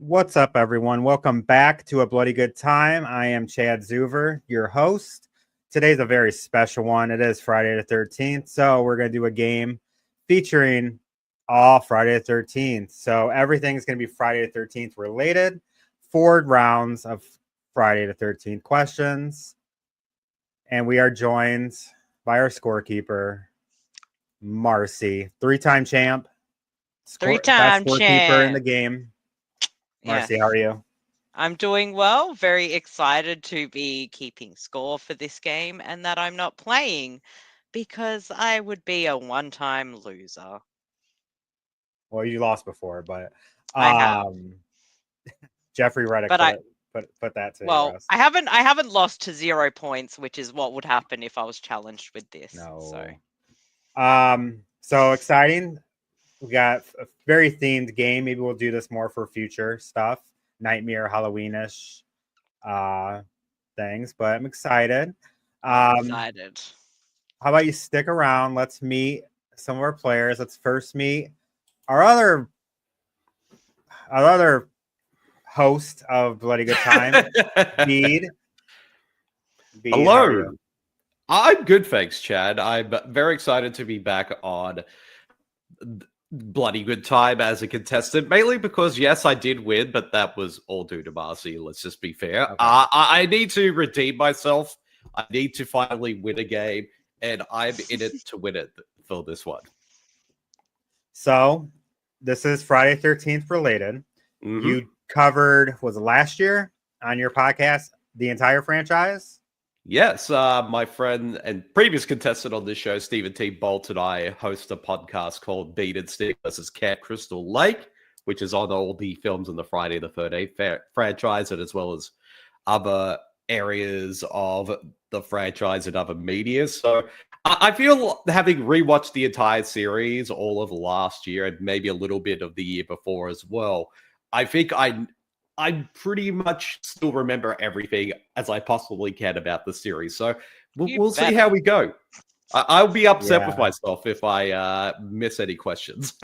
What's up, everyone? Welcome back to A Bloody Good Time. I am Chad Zuver, your host. Today's a very special one. It is Friday the 13th, so we're going to do a game featuring all Friday the 13th. So everything's going to be Friday the 13th related. 4 rounds of Friday the 13th questions. And we are joined by our scorekeeper, Marcy, 3-time champ. Three-time best scorekeeper in the game. Marcy, Yes. how are you? I'm doing well. Very excited to be keeping score for this game and that I'm not playing because I would be a one-time loser. Well, you lost before, but I have. Jeffrey Reddick But put that to well, rest. I haven't lost to 0 points, which is what would happen if I was challenged with this. No. So exciting. We got a very themed game. Maybe we'll do this more for future stuff. Nightmare, Halloweenish things, but I'm excited. I'm excited. How about you stick around? Let's meet some of our players. Let's first meet our other host of Bloody Good Time, Bede. Hello. I'm good, thanks, Chad. I'm very excited to be back on Bloody Good Time as a contestant, mainly because, yes, I did win, but that was all due to Marcy. Let's just be fair. Okay. I need to redeem myself. I need to finally win a game, and I'm in it to win it for this one. So, this is Friday 13th related. Mm-hmm. You covered, was it last year on your podcast, the entire franchise? Yes, my friend and previous contestant on this show, Stephen T. Bolt, and I host a podcast called Bede and Stick vs. Camp Crystal Lake, which is on all the films in the Friday the 13th franchise, and as well as other areas of the franchise and other media. So I feel, having rewatched the entire series all of last year and maybe a little bit of the year before as well, I think I pretty much still remember everything as I possibly can about the series. So we'll see how we go. I'll be upset with myself if I miss any questions.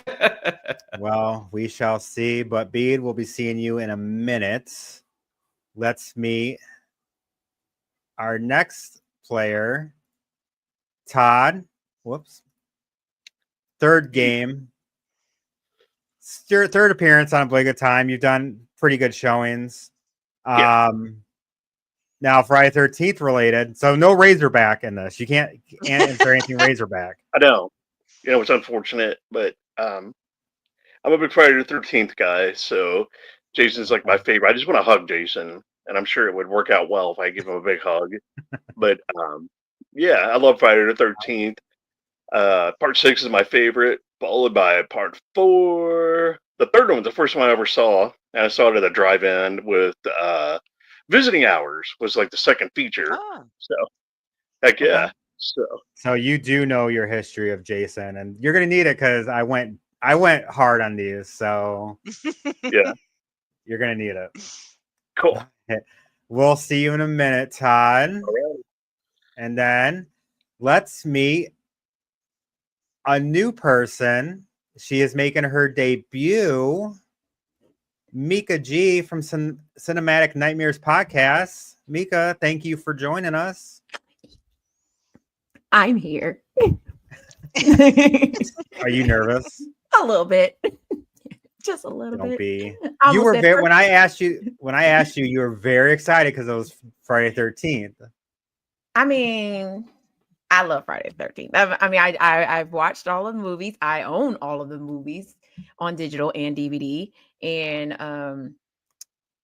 Well, we shall see. But Bede, we'll be seeing you in a minute. Let's meet our next player, Todd. Whoops. Third game. It's your third appearance on Bloody Good Time. You've done pretty good showings. Now Friday 13th related, so no Razorback in this. You can't answer anything Razorback. I know, it's unfortunate, but I'm a big Friday the 13th guy, so Jason's like my favorite. I just want to hug Jason, and I'm sure it would work out well if I give him a big hug. But yeah, I love Friday the 13th. Part 6 is my favorite, followed by part 4. The third one was the first one I ever saw, and I saw it at a drive-in with Visiting Hours was like the second feature. So, heck yeah. Okay. So you do know your history of Jason, and you're gonna need it because I went hard on these. So yeah, you're gonna need it. Cool. We'll see you in a minute, Todd. All right. And then let's meet a new person. She is making her debut. Meka G from Cinematic Nightmares Podcast. Meka, thank you for joining us. I'm here. Are you nervous? A little bit. Just a little bit. Don't be. You were very, when I asked you, you were very excited because it was Friday 13th. I mean, I love Friday the 13th. I mean, I've watched all of the movies. I own all of the movies on digital and DVD. And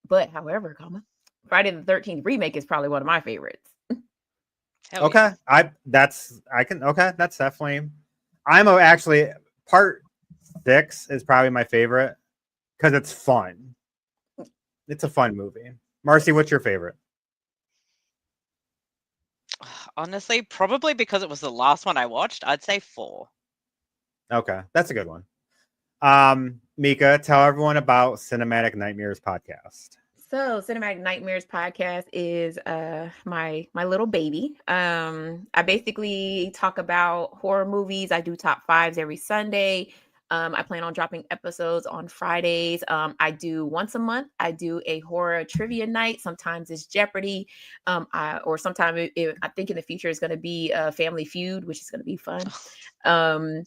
but however, Friday the 13th remake is probably one of my favorites. Okay. That's definitely. Actually part 6 is probably my favorite because it's fun. It's a fun movie. Marcy, what's your favorite? Honestly, probably because it was the last one I watched, I'd say 4. Okay, that's a good one. Meka, tell everyone about Cinematic Nightmares Podcast. So Cinematic Nightmares Podcast is my little baby. I basically talk about horror movies. I do top 5s every Sunday. I plan on dropping episodes on Fridays. I do once a month. I do a horror trivia night. Sometimes it's Jeopardy, or sometimes I think in the future it's going to be Family Feud, which is going to be fun. So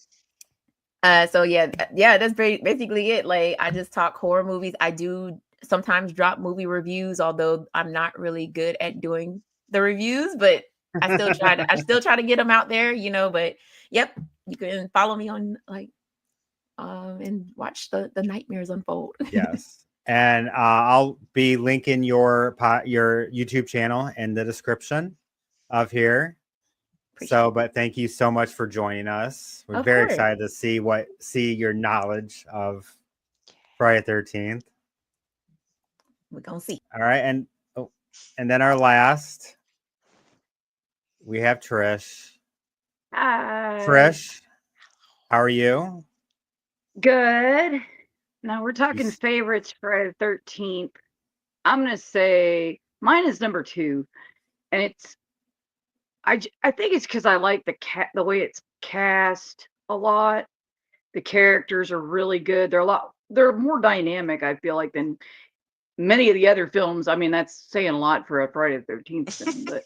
yeah, that's basically it. Like, I just talk horror movies. I do sometimes drop movie reviews, although I'm not really good at doing the reviews, but I still try to get them out there, but yep, you can follow me on and watch the nightmares unfold. Yes. And I'll be linking your YouTube channel in the description of here. But thank you so much for joining us. We're very excited to see your knowledge of Friday the 13th. We're gonna see. All right, and then our last, we have Trish. Hi. Trish, how are you? Good. Now we're talking favorites Friday the 13th. I'm gonna say mine is number 2, and it's I think it's because I like the way it's cast a lot. The characters are really good. They're more dynamic, I feel like, than many of the other films. I mean, that's saying a lot for a Friday the 13th film, but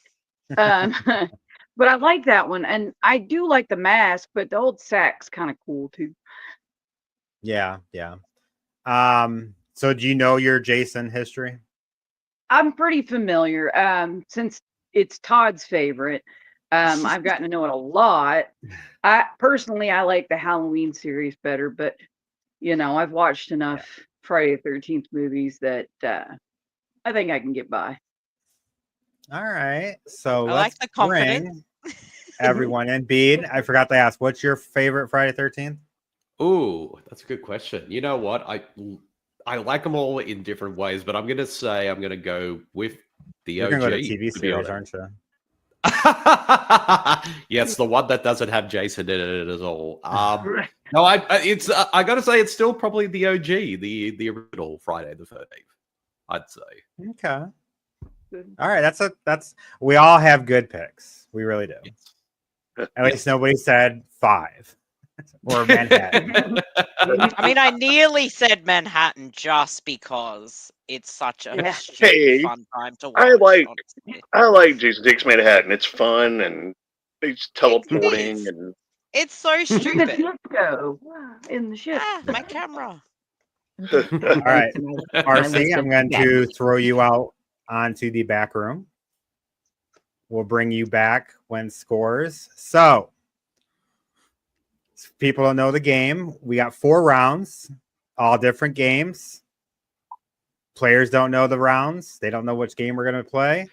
but I like that one, and I do like the mask, but the old sack's kind of cool too. Yeah. So do you know your Jason history? I'm pretty familiar. Since it's Todd's favorite, I've gotten to know it a lot. I like the Halloween series better, but I've watched enough Friday the 13th movies that I think I can get by. All right. So I let's like the confidence. bring everyone in. Bede, I forgot to ask, what's your favorite Friday the 13th? Ooh, that's a good question. You know what? I like them all in different ways, but I'm going to go with the You're OG. going to go to TV series, aren't you? Yes, the one that doesn't have Jason in it at all. No, I got to say it's still probably the OG, the original Friday the 13th, I'd say. Okay. All right, that's we all have good picks. We really do. Yes. At least nobody said 5 or Manhattan. I mean, I nearly said Manhattan just because it's such a fun time to watch. I like Jason Takes Manhattan. It's fun and he's teleporting and it's so stupid. Go in the ship. My camera. All right, Marcy, I'm going to throw you out onto the back room. We'll bring you back when scores. So, people don't know the game. We got 4 rounds, all different games. Players don't know the rounds. They don't know which game we're going to play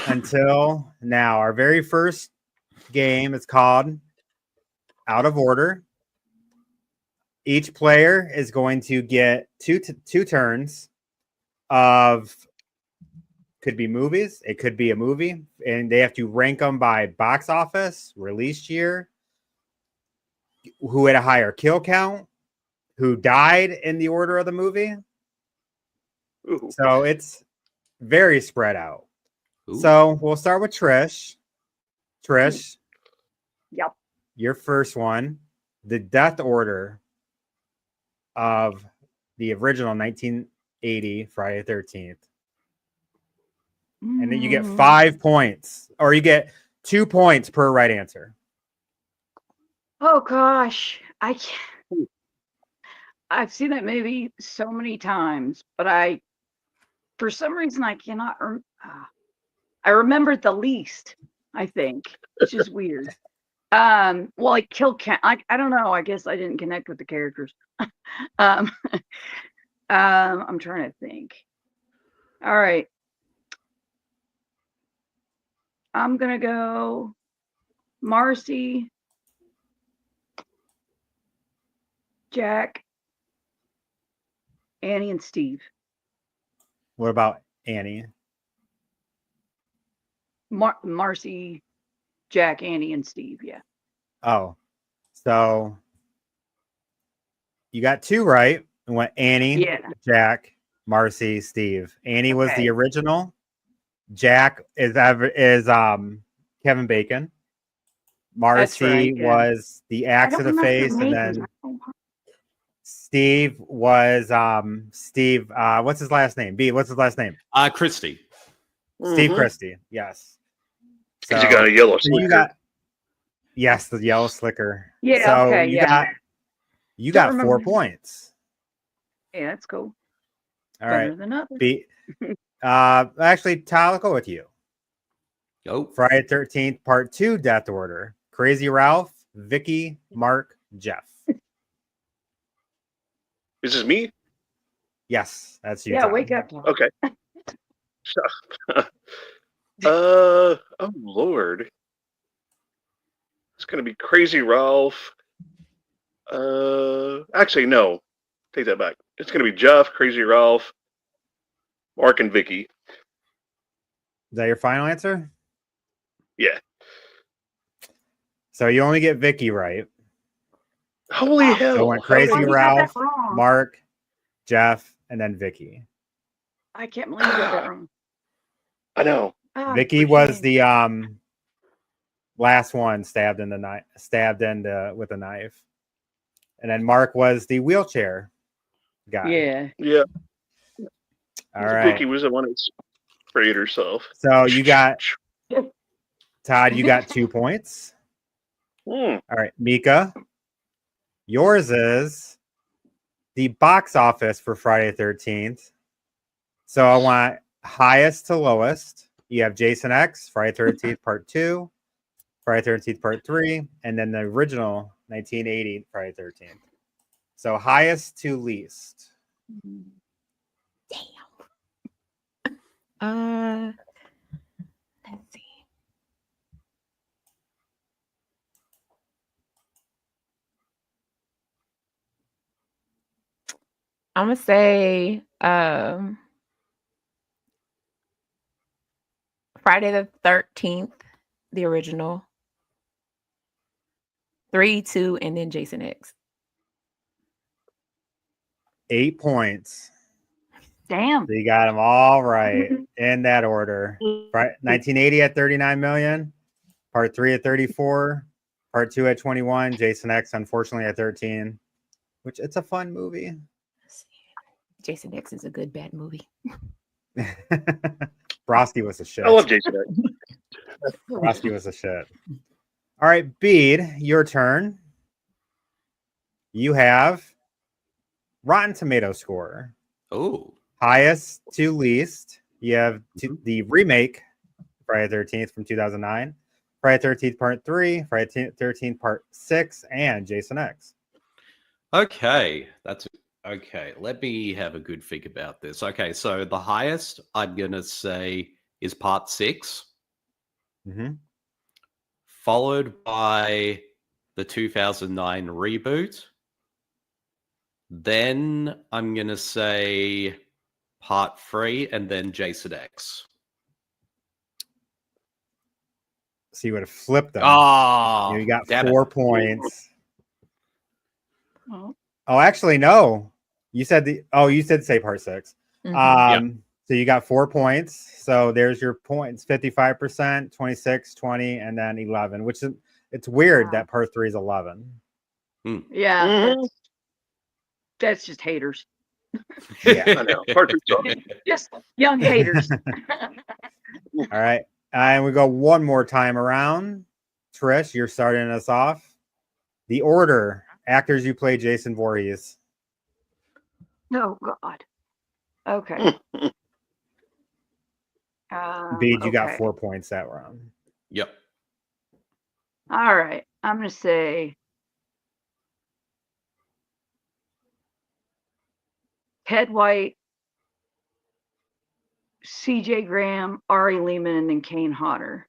until now. Our very first game is called Out of Order. Each player is going to get two turns of, could be movies. It could be a movie, and they have to rank them by box office, release year, who had a higher kill count, who died in the order of the movie. Ooh. So it's very spread out. Ooh. So we'll start with Trish. Trish. Yep. Your first one, the death order of the original 1980 Friday the 13th. And then you get 5 points, or you get 2 points per right answer. Oh gosh, I've seen that movie so many times, but for some reason I cannot. I remembered the least. I think it's just weird. Like kill count. I don't know. I guess I didn't connect with the characters. I'm trying to think. All right. I'm gonna go Marcy, Jack, Annie, and Steve. What about Annie? Marcy, Jack, Annie, and Steve. Yeah. Oh, so you got 2 right. And went Annie, Jack, Marcy, Steve. Annie was the original. Jack is Kevin Bacon. Marcy was the axe to the face, and then Steve was Steve. What's his last name? B. What's his last name? Christie. Steve Christie. Yes. Because you got a yellow so you slicker. got yes, the yellow slicker. Yeah, So okay, you yeah. got Don't 4 remember. points. Yeah, that's cool. All Better right. than others. B. Actually, Tyler, I'll go with you. Go. Friday 13th, Part 2, Death Order. Crazy Ralph, Vicky, Mark, Jeff. This is me? Yes, that's you. Yeah, Todd. wake up. Tom. Okay. Oh, Lord. It's going to be Crazy Ralph. Actually, no. Take that back. It's going to be Jeff, Crazy Ralph, Mark, and Vicky. Is that your final answer? Yeah. So you only get Vicky right. Holy Oh, hell. So it went How did Crazy you got Ralph, that wrong. Mark, Jeff, and then Vicky. I can't believe you got that wrong. I know. Ah, Vicky for was shame. the last one stabbed in with a knife. And then Mark was the wheelchair guy. Yeah. Yeah. All right. Vicky was the one that sprayed herself. So you got Todd, you got 2 points. Hmm. All right, Meka. Yours is the box office for Friday the 13th. So I want highest to lowest. You have Jason X, Friday the 13th, Part 2, Friday the 13th, Part 3, and then the original 1980 Friday the 13th. So highest to least. Damn. Let's see. I'm gonna say Friday the 13th, the original. 3, 2, and then Jason X. 8 points. Damn. So you got them all right in that order. 1980 at 39 million, Part 3 at 34, Part 2 at 21, Jason X unfortunately at 13, which it's a fun movie. Jason X is a good bad movie. Broski was a shit. I love Jason X. Broski was a shit. All right, Bede, your turn. You have Rotten Tomato score. Oh. Highest to least. You have the remake, Friday the 13th from 2009, Friday the 13th Part 3, Friday the 13th Part 6, and Jason X. Okay. That's okay. Let me have a good think about this. Okay, so the highest I'm gonna say is Part 6, Mm-hmm. followed by the 2009 reboot. Then I'm gonna say Part 3, and then Jason X. So you would have flipped them. Oh, You got damn 4 it. points. Oh, Oh, actually, no. You said say Part 6. Mhm. So you got 4 points. So there's your points: 55%, 26, 20, and then 11. Which is it's weird Wow. that Part 3 is 11. yeah. Mhm. That's just haters. Yeah. I know. Part 2 sucks. Just young haters. All right. And we go one more time around. Trish, you're starting us off. The order: actors you play Jason Voorhees. Oh God. Okay. Bede, you got okay. 4 points that round. Yep. All right. I'm gonna say Ted White, C.J. Graham, Ari Lehman, and then Kane Hodder.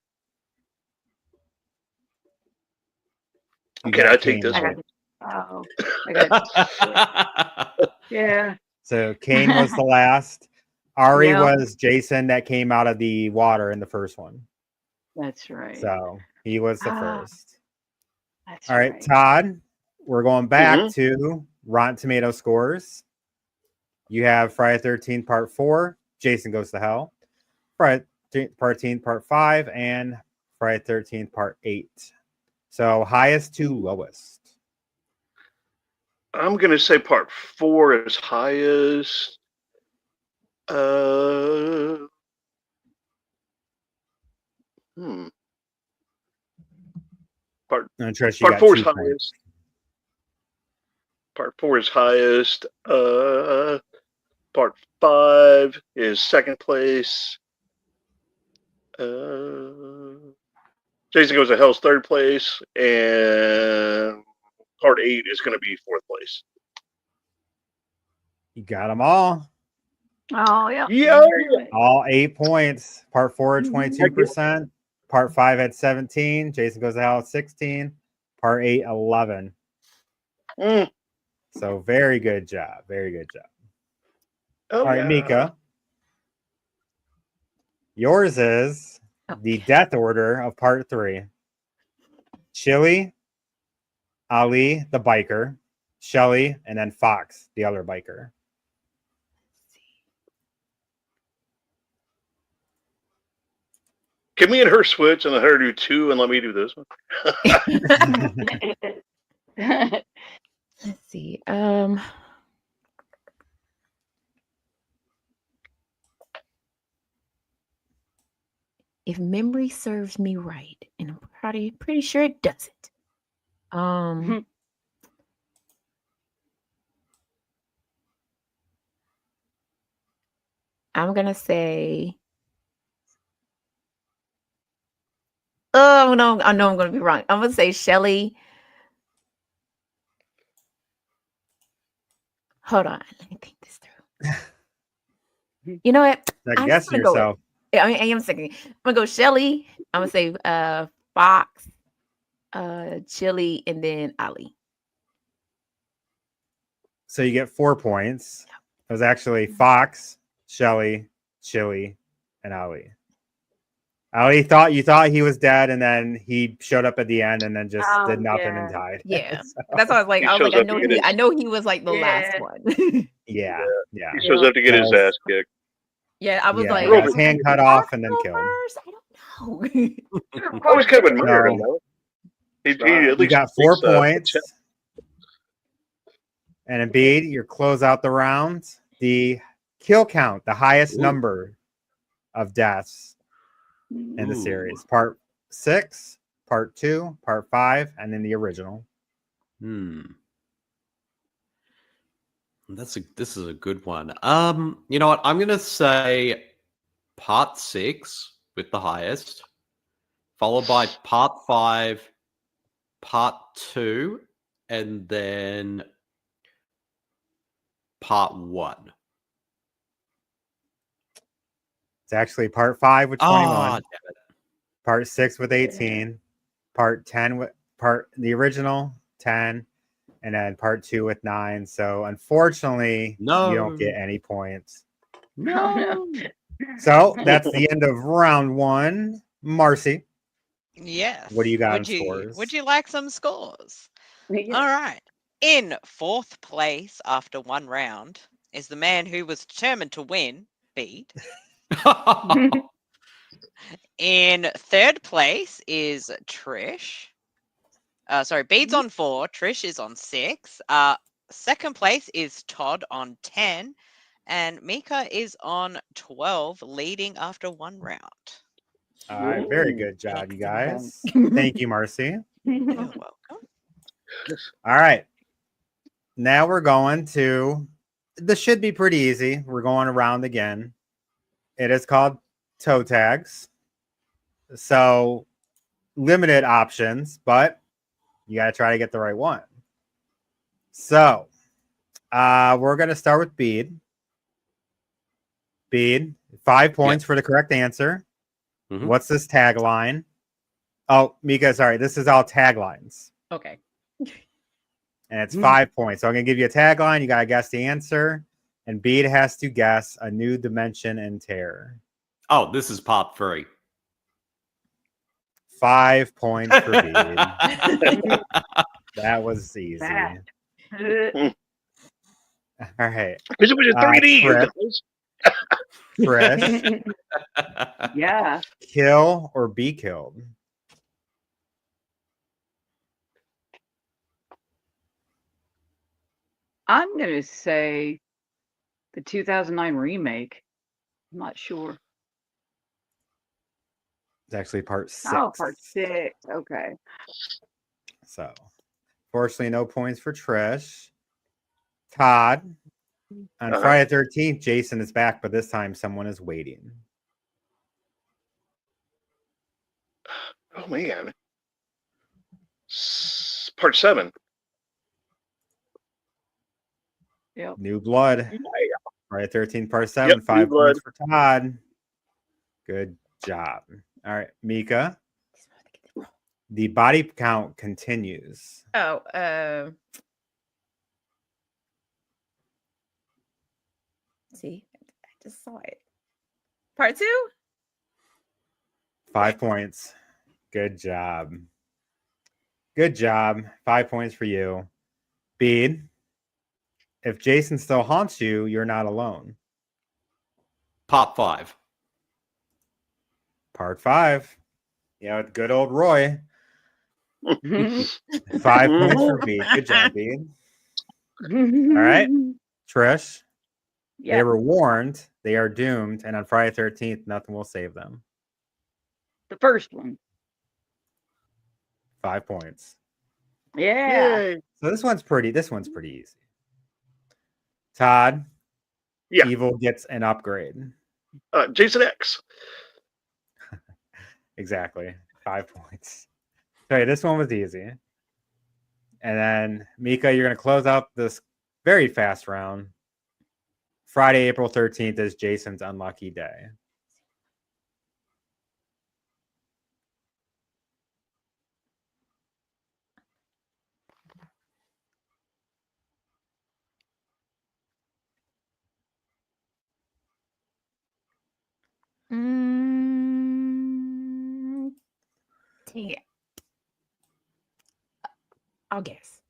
You Can got I take Kane this right. one? Oh, I got yeah. So Kane was the last. Ari Yep. was Jason that came out of the water in the first one. That's right. So he was the Ah, first. That's All right, right. Todd, we're going back Mhm. to Rotten Tomato scores. You have Friday the 13th Part 4, Jason Goes to Hell, Friday the 13th Part 5, and Friday the 13th Part 8. So highest to lowest. I'm going to say part 4 is highest. Part Trish, you part got 4 is 2 points. highest. Part 4 is highest. Part 5 is second place. Jason Goes to Hell's third place, and part 8 is going to be fourth place. You got them all. Oh, yeah. Yeah. All 8 points. Part 4 at 22%. Part 5 at 17. Jason Goes to Hell at 16. Part 8, 11. Mm. So very good job. Very good job. Oh, All right, yeah. Meka. Yours is the death order of part 3. Chili, Ali, the biker, Shelly, and then Fox, the other biker. Can me and her switch and let her do 2 and let me do this one? Let's see. If memory serves me right, and I'm pretty sure it doesn't. I'm gonna say. Oh no! I know I'm gonna be wrong. I'm gonna say Shelly. Hold on, let me think this through. You know what? I guess yourself. I am thinking. I'm gonna go Shelly. I'm gonna say Fox, Chili, and then Ali. So you get 4 points. It was actually Fox, Shelly, Chili, and Ali. Ali thought he was dead, and then he showed up at the end, and then just did nothing and died. Yeah, So, that's what I was like. I know he was like the Yeah. last one. yeah. He shows up to get his ass kicked. Yeah, I was Yeah, like, he got his hand cut off and then killed. I don't know. Always could have been murdered, No. He at You least got 4 takes, points. And in Bede, you close out the round. The kill count, the highest number of deaths in the series. Part 6, part 2, part 5, and then the original. This is a good one. You know what? I'm gonna say part 6 with the highest, followed by part 5, part 2, and then part 1. It's actually part 5 with 21, damn it. part 6 with 18, part 10 with the original 10, and then part 2 with 9. So unfortunately, you don't get any points. No. So that's the end of round 1. Marcy. Yes. What do you got in scores? Would you like some scores? Yeah. All right. In 4th place after 1 round is the man who was determined to win, Bede. In 3rd place is Trish. Bede's on 4. Trish is on 6. 2nd place is Todd on 10. And Meka is on 12, leading after 1 round. All right, very good job, you guys. Thank you, Marcy. You're welcome. All right. Now we're going to, this should be pretty easy. We're going around again. It is called toe tags. So limited options, but you got to try to get the right one. So we're going to start with Bede. Bede, 5 points for the correct answer. What's this tagline? Oh, Meka, sorry. This is all taglines. Okay. And it's 5 points. So I'm going to give you a tagline. You got to guess the answer. And Bede has to guess a new dimension in terror. Oh, this is part 3. 5 points for Bede. That was easy. All right. Because it was a 3D. Trish. Yeah. Kill or be killed? I'm gonna say the 2009 remake. I'm not sure. It's actually part 6. Oh, part 6. Okay. So, fortunately, no points for Trish. Todd, on Uh-huh. Friday the 13th, Jason is back, but this time someone is waiting. Oh man. Part 7. Yep. New Blood. Yeah. Friday the 13th, part 7. Yep, 5 New Blood. points for Todd. Good job. All right, Meka. The body count continues. Oh, see, I just saw it. Part 2? 5 points. Good job. Good job. 5 points for you. Bede, if Jason still haunts you, you're not alone. Part 5. Part 5. Yeah, with good old Roy. 5 points for Bede. Good job, Bede. All right. Trish, they Yeah. were warned. They are doomed. And on Friday 13th, nothing will save them. The first one. 5 points. Yeah. Yay. So this one's pretty easy. Todd, Yeah. Evil gets an upgrade. Jason X. Exactly. 5 points. Okay, this one was easy. And then Meka, you're going to close out this very fast round. Friday, April 13th is Jason's unlucky day. Dang it. I'll guess.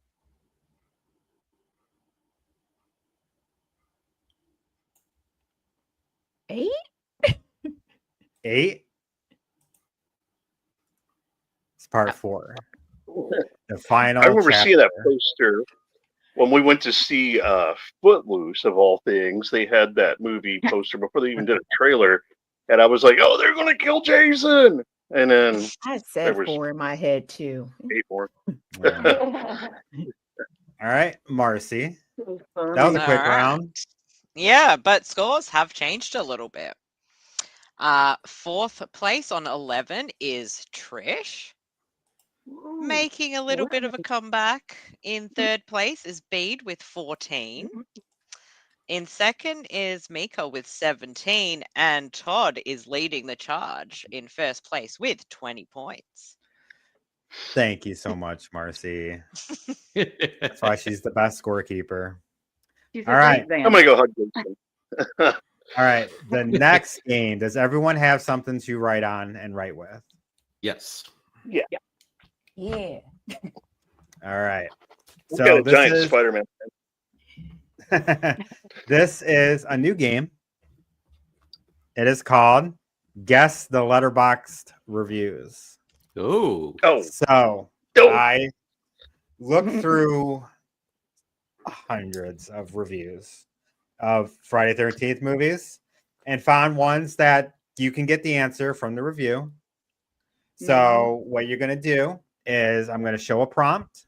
Eight? 8. It's part 4. The final I remember chapter. seeing that poster when we went to see Footloose, of all things. They had that movie poster before they even did a trailer, and I was like, "Oh, they're gonna kill Jason!" And then I there said was 4 in my head too. 8 more. All right, Marcy. So That was a funny. quick All right. round. Yeah, but scores have changed a little bit. 4th place on 11 is Trish, Ooh. making a little bit of a comeback. In 3rd place is Bede with 14. In 2nd is Meka with 17, and Todd is leading the charge in 1st place with 20 points. Thank you so much, Marcy. That's why she's the best scorekeeper. She's All a right. great I'm fan. gonna go hug Jason. All right. The next game. Does everyone have something to write on and write with? Yes. Yeah. Yeah. All right. We So got a this giant is Spider-Man. this is a new game. It is called Guess the Letterboxd Reviews. Oh. Oh, So oh. I looked through hundreds of reviews of Friday 13th movies and found ones that you can get the answer from the review. So what you're going to do is I'm going to show a prompt,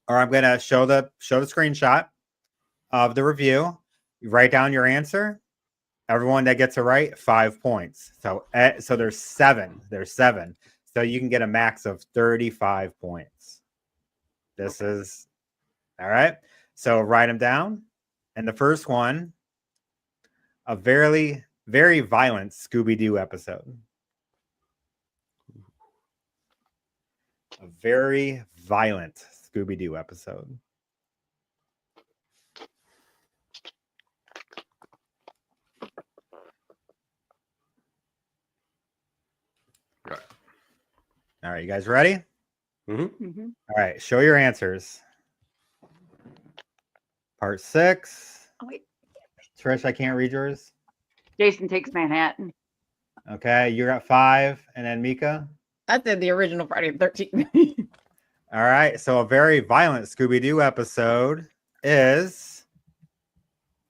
or I'm going to show the screenshot of the review. You write down your answer. Everyone that gets it right, 5 points. So there's 7. There's 7. So you can get a max of 35 points. This is all right. So write them down. And the first one, a very, very violent Scooby-Doo episode. A very violent Scooby-Doo episode. Right. All right, you guys ready? Mm-hmm. All right, show your answers. Part 6. Oh, wait. Trish, I can't read yours. Jason Takes Manhattan. Okay, you're at 5, and then Meka. I said the original Friday the 13th. All right, so a very violent Scooby-Doo episode. is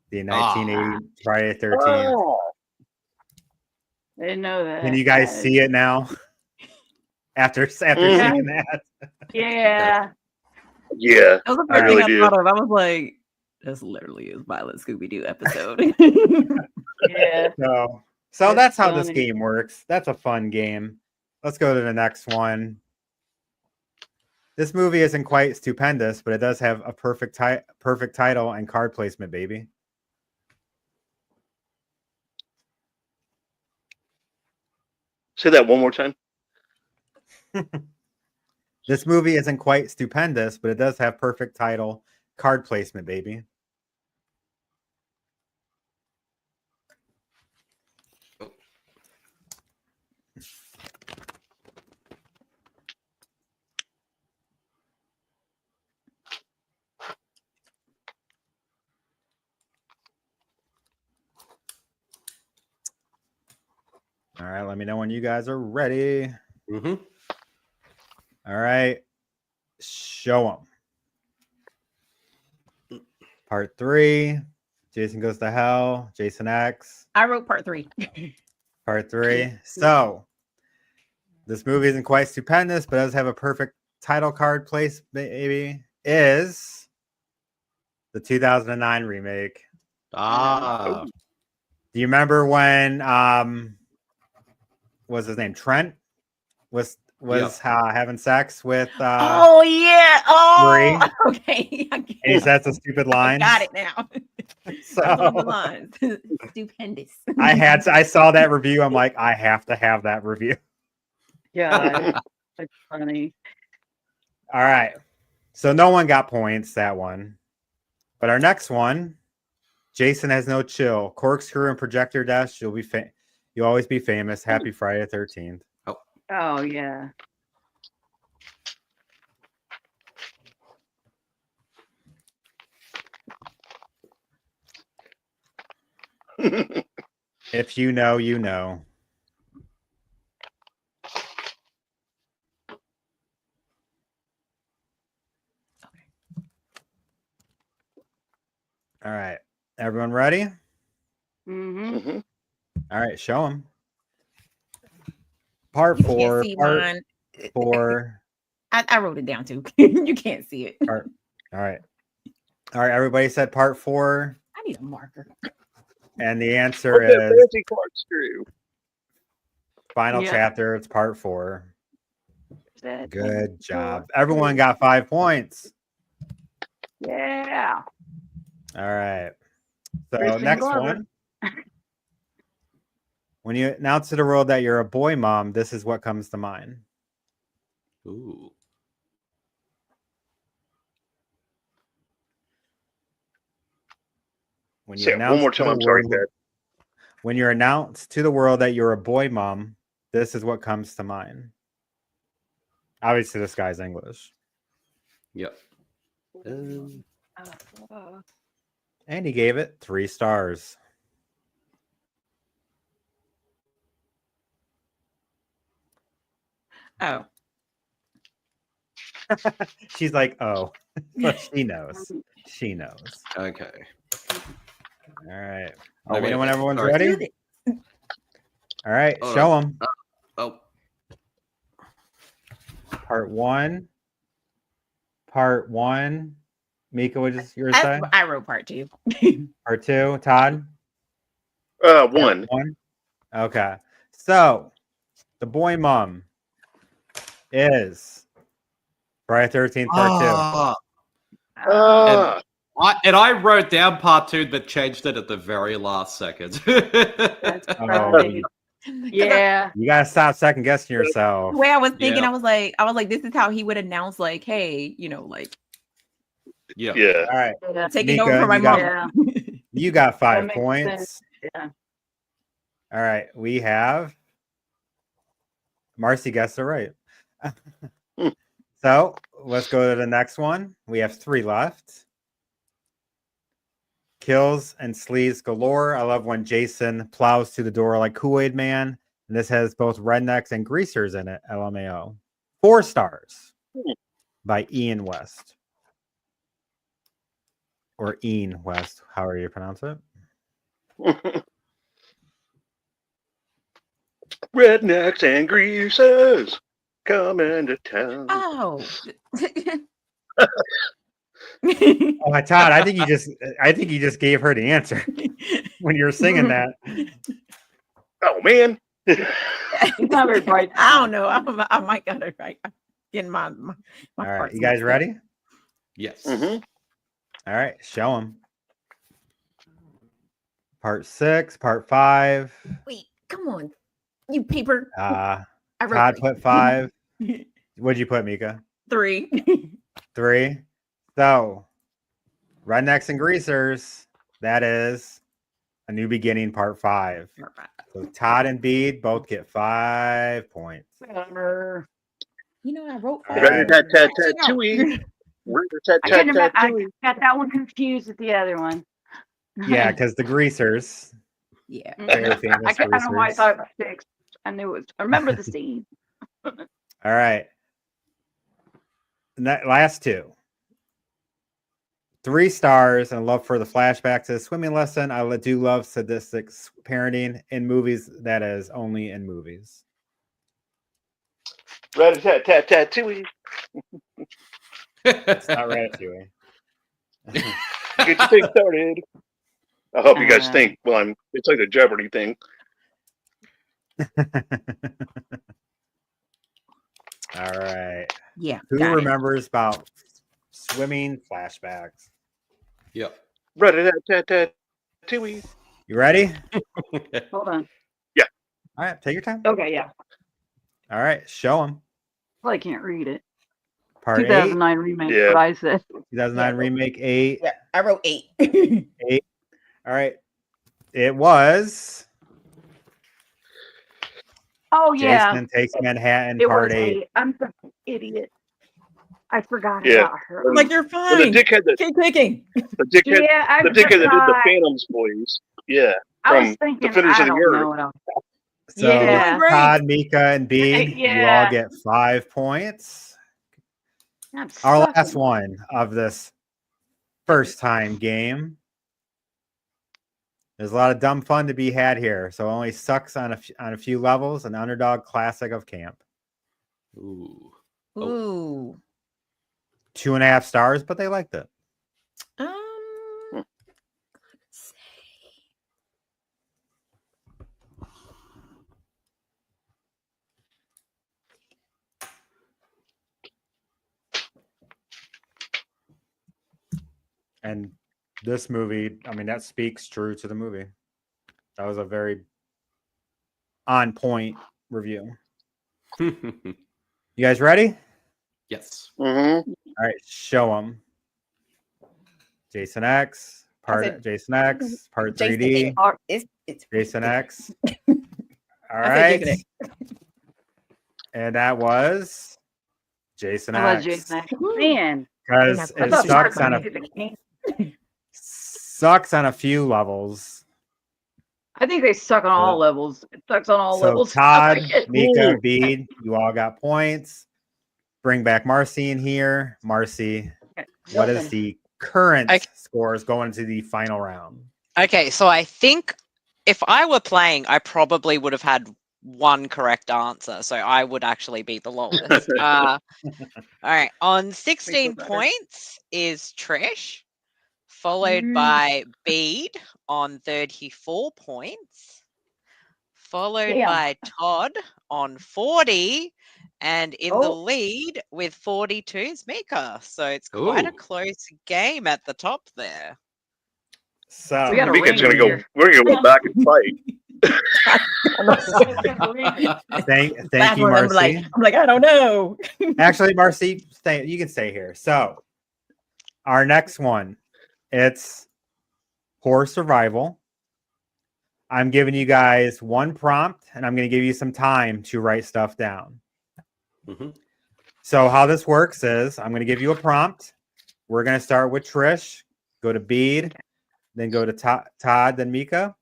the 1980 Friday the 13th. Oh, I didn't know that. Can you guys see it now? After Yeah. seeing that, Yeah. yeah. That was the I first really thing I do. thought of. I was like, "That's literally a Violent Scooby Doo episode." Yeah. so that's how this funny. game works. That's a fun game. Let's go to the next one. This movie isn't quite stupendous, but it does have a perfect title and card placement, baby. Say that one more time. This movie isn't quite stupendous, but it does have perfect title, card placement, baby. All right, let me know when you guys are ready. Mm-hmm. All right, show them. Part 3, Jason Goes to Hell, Jason X. I wrote part 3. Part 3. So, this movie isn't quite stupendous, but does have a perfect title card place, baby. Is the 2009 remake. Ah. Do you remember when was his name Trent was having sex with Oh yeah. Oh, okay. and he says a stupid line. Got it now. So On the lines. Stupendous. I saw that review. I'm like, I have to have that review. God. That's funny. All right. So no one got points that one. But our next one, Jason Has No Chill, Corkscrew and Projector Dash. You'll always be famous. Happy Friday the 13th. Oh yeah. If you know, you know. All right. Everyone ready? Mm-hmm. Mm-hmm. All right. Show them. Part You 4. can't see Part mine. 4. I wrote it down too. You can't see it. All right. All right. Everybody said part 4. I need a marker. And the answer Okay, is fancy corkscrew. final Yeah. chapter. It's part 4. That- Good job. Everyone got 5 points. Yeah. All right. So Kristen next Glover. one. When you announce to the world that you're a boy mom, this is what comes to mind. Ooh. When you Say it one more announce to time. the I'm sorry, world- Dad. When you're announced to the world that you're a boy mom, this is what comes to mind. Obviously, this guy's English. Yep. And he gave it 3 stars. Oh. She's like, oh, but she knows. She knows. Okay. All right. Oh, Let me know when everyone's sorry. ready. All right. Hold Show them. Oh. Part 1. Part 1. Mika, what is yours say? I wrote part 2. Part 2. Todd? One. 1. Okay. So, the boy mom is Friday 13th, part 2. Ah. I wrote down part 2, but changed it at the very last second. That's Oh, right. Yeah. you gotta stop second guessing yourself. The way I was thinking, Yeah. I was like, this is how he would announce, like, hey, like Yeah. Yeah. All right. Yeah. taking Mika, over for my you got- mom. You got 5 makes points. sense. Yeah. All right. We have Marcy guessed it right. So let's go to the next one. We have 3 left. Kills and sleaze galore. I love when Jason plows through the door like Kool-Aid Man. And this has both rednecks and greasers in it. LMAO. 4 stars by Ian West. or Een West, however you pronounce it. Rednecks and greasers coming to town. Oh. Oh, Todd, I think you just gave her the answer when you were singing that. Oh man. He's not very bright. I don't know. I might got it right. I'm getting my All right, parts you guys mixed up. ready? Yes. Mhm. All right, show them. Part 6, part 5. Wait, come on. You paper. I wrote Todd 3. put 5. What'd you put, Meka? 3. 3. So, Rednecks and Greasers, that is A New Beginning, part 5. So Todd and Bede both get 5 points. Whatever. You know, I wrote All 5. right. Rat-a-tat-tat-tat-tooey. I got Rat-a-tat-tat-tat-tooey. that one confused with the other one. Yeah, because the Greasers, Yeah. very famous I don't know why I Greasers. thought it was 6. I knew it was. I remember the scene. All right. Last 2. 3 stars and love for the flashback to the swimming lesson. I do love sadistic parenting in movies. That is only in movies. Rat-a-tat-tat-tat-tooey. It's not Ratatouille. Get your thing started. I hope you guys think. Well, it's like the Jeopardy thing. All right. Yeah. Who got it. remembers about swimming flashbacks? Yep. Rat-a-tat-tat-tat-tooey. You ready? Hold on. All right, take your time. Okay, yeah. All right, show them. Well, I can't read it. Part 8, 2009 remake. Yeah. What I said. 2009 remake 8. Yeah, I wrote 8. 8. All right. It was Oh yeah. Jason Takes Manhattan, It part was 8. I'm such an idiot. I forgot Yeah. about her. Like, you're Well, fine. the dickhead that Keep clicking. Yeah, I the dickhead that did the forgot. Phantom's voice. Yeah. I was From thinking, Defenders I of the don't Earth. know what else. So Yeah. Great. Todd, Meka, and Bede, you all Yeah. get 5 points. I'm Our sucking. last one of this first time game. There's a lot of dumb fun to be had here. So it only sucks on a few levels. An underdog classic of camp. Ooh. Ooh. 2.5 stars, but they liked it. Let's say. And this movie, I mean, that speaks true to the movie. That was a very on point review. You guys ready? Yes. Mm-hmm. All right, show them. Jason X, Jason X, part 3D. It's Jason X. All I said right. Jason And that was Jason I love X. Jason X. Man. Because I it thought sucks Mark on a few levels. I think they suck on all levels. It sucks on all So levels. Todd, I like it. Meka, Bede, you all got points. Bring back Marcy in here. Marcy, what is the current scores going into the final round? Okay, so I think if I were playing, I probably would have had one correct answer, so I would actually be the lowest. All right, on 16 points is Trish, followed by Bede on 34 points, followed by Todd on 40, and in the lead with 42 is Meka. So it's quite a close game at the top there. So We got a Mika's ring gonna go. here. We're gonna go back and fight. Thank you, Marcy. I'm like, I don't know. Actually, Marcy, you can stay here. So our next one, it's horror survival. I'm giving you guys one prompt, and I'm going to give you some time to write stuff down. Mm-hmm. So how this works is I'm going to give you a prompt. We're going to start with Trish, go to Bede, then go to Todd, then Meka.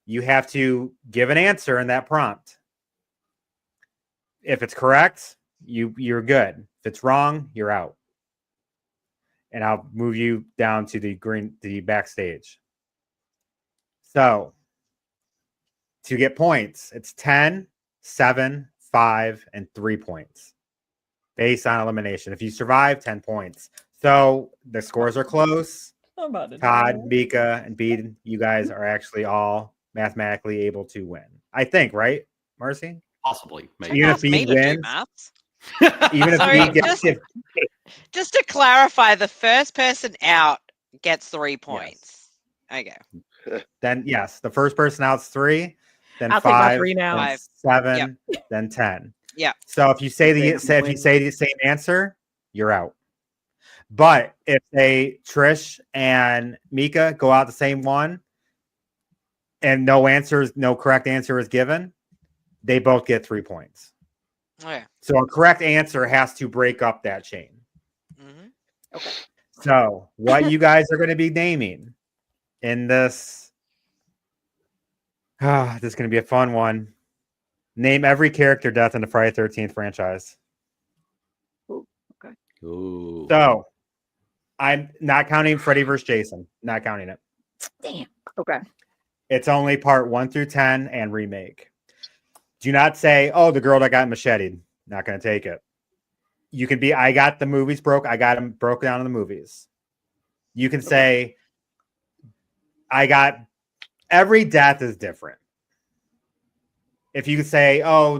You have to give an answer in that prompt. If it's correct, you're good. If it's wrong, you're out. and I'll move you down to the backstage. So to get points, it's 10, 7, 5, and 3 points based on elimination. If you survive, 10 points. So the scores are close. Todd, Meka, and Bede, you guys are actually all mathematically able to win. I think, right, Marcy? Possibly, maybe. Even if Bede wins, even if Sorry, Bede gets just to clarify, the first person out gets 3 points. Okay. then yes, the first person out's 3, then I'll take my 5, 3 now. then 5. 7, then 10. Yeah. So if you say the same answer, you're out. But if Trish and Meka go out the same one and no correct answer is given, they both get 3 points. Okay. So a correct answer has to break up that chain. Mm-hmm. Okay. So what you guys are going to be naming in this, this is going to be a fun one. Name every character death in the Friday 13th franchise. Ooh, okay. Ooh. So I'm not counting Freddy vs. Jason. Not counting it. Damn. Okay. It's only part 1 through 10 and remake. Do not say, oh, the girl that got macheted. Not going to take it. You can be, I got the movies I got them broken down in the movies. You can say, I got, every death is different. If you say, oh,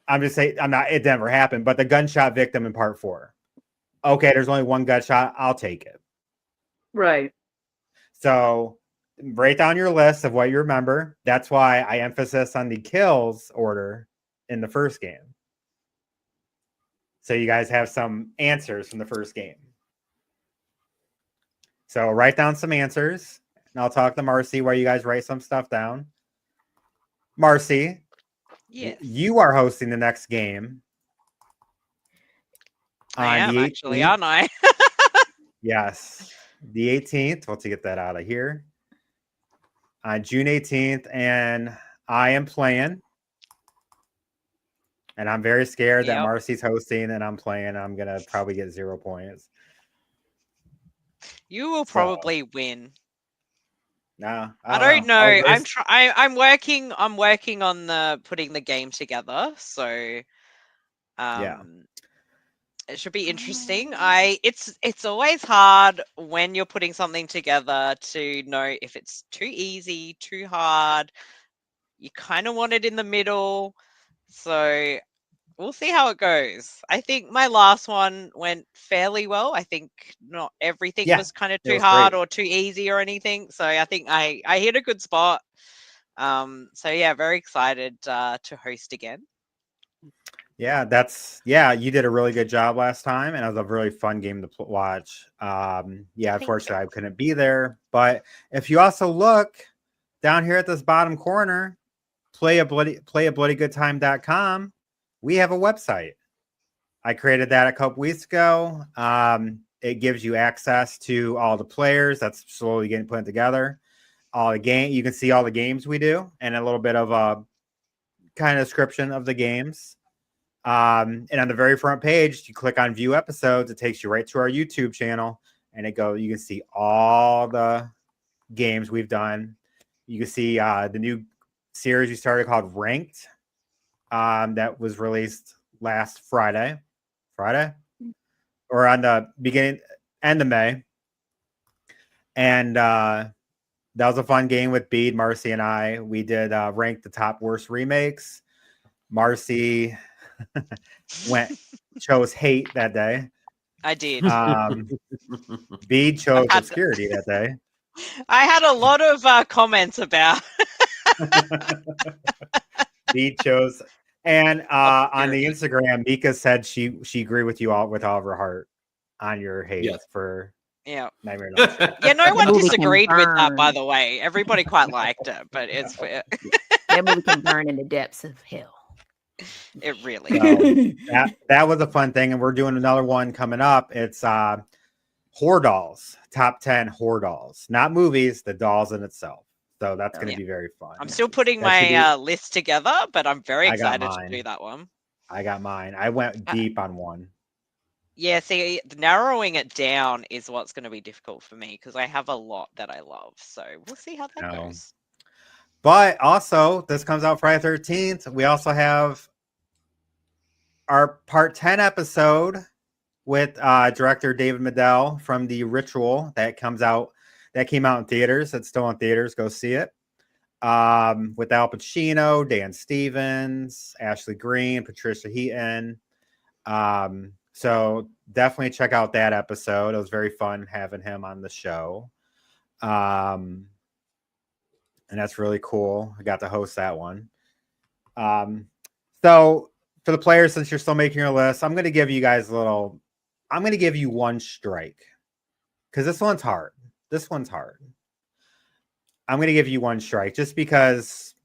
it never happened, but the gunshot victim in part 4. Okay, there's only one gunshot. I'll take it. Right. So write down your list of what you remember. That's why I emphasize on the kills order in the first game. So you guys have some answers from the first game. So write down some answers, and I'll talk to Marcy while you guys write some stuff down. Marcy, Yes. you are hosting the next game. I am actually, aren't I? Yes. The 18th. Let's get that out of here. On June 18th, and I am playing. And I'm very scared that Marcy's hosting and I'm playing. I'm going to probably get 0 points. You will probably win. No, I don't know. I'm working on putting the game together, so it should be interesting. It's always hard when you're putting something together to know if it's too easy, too hard. You kind of want it in the middle. So we'll see how it goes. I think my last one went fairly well. I think not everything was kind of too hard or too easy or anything. So I think I hit a good spot. So yeah, very excited to host again. Yeah, you did a really good job last time, and it was a really fun game to watch. Unfortunately, I couldn't be there, but if you also look down here at this bottom corner, playabloodyggoodtime.com, we have a website. I created that a couple weeks ago. It gives you access to all the players that's slowly getting put together. All the game, you can see all the games we do, and a little bit of a kind of description of the games. And on the very front page, you click on view episodes, it takes you right to our YouTube channel, and you can see all the games we've done. You can see the new series we started called Ranked, that was released last Friday, or on the end of May. And that was a fun game with Bede, Marcy, and I. We did rank the top worst remakes. Marcy chose Hate that day. I did. Bede chose Obscurity that day. I had a lot of comments about. Bede chose, and on the Instagram, Meka said she agreed with you all with all of her heart on your Hate for Nightmare on Elm Street. Yeah, no one disagreed with that, by the way. Everybody quite liked it, but it's fair. That movie can burn in the depths of hell. It really. So that was a fun thing, and we're doing another one coming up. It's horror dolls, top 10 horror dolls, not movies, the dolls in itself. So that's going to be very fun. I'm still putting my list together, but I'm very excited to do that one. I got mine. I went deep on one. Yeah, see, narrowing it down is what's going to be difficult for me because I have a lot that I love. So we'll see how that No. goes. But also, this comes out Friday 13th. We also have our part 10 episode with director David Medell from The Ritual that came out in theaters. It's still in theaters. Go see it. With Al Pacino, Dan Stevens, Ashley Greene, Patricia Heaton. So definitely check out that episode. It was very fun having him on the show. And that's really cool. I got to host that one. So for the players, since you're still making your list, I'm going to give you guys I'm going to give you one strike because this one's hard. I'm going to give you one strike just because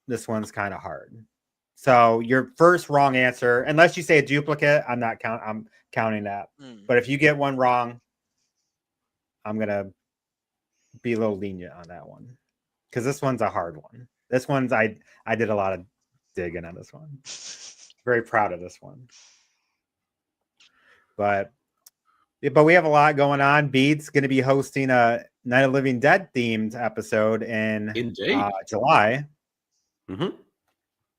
this one's kind of hard. So your first wrong answer, unless you say a duplicate, I'm counting that. But if you get one wrong, I'm going to be a little lenient on that one because this one's a hard one. This one's I did a lot of digging on this one. Very proud of this one. But we have a lot going on. Bede's going to be hosting a Night of Living Dead themed episode in July. Mm-hmm.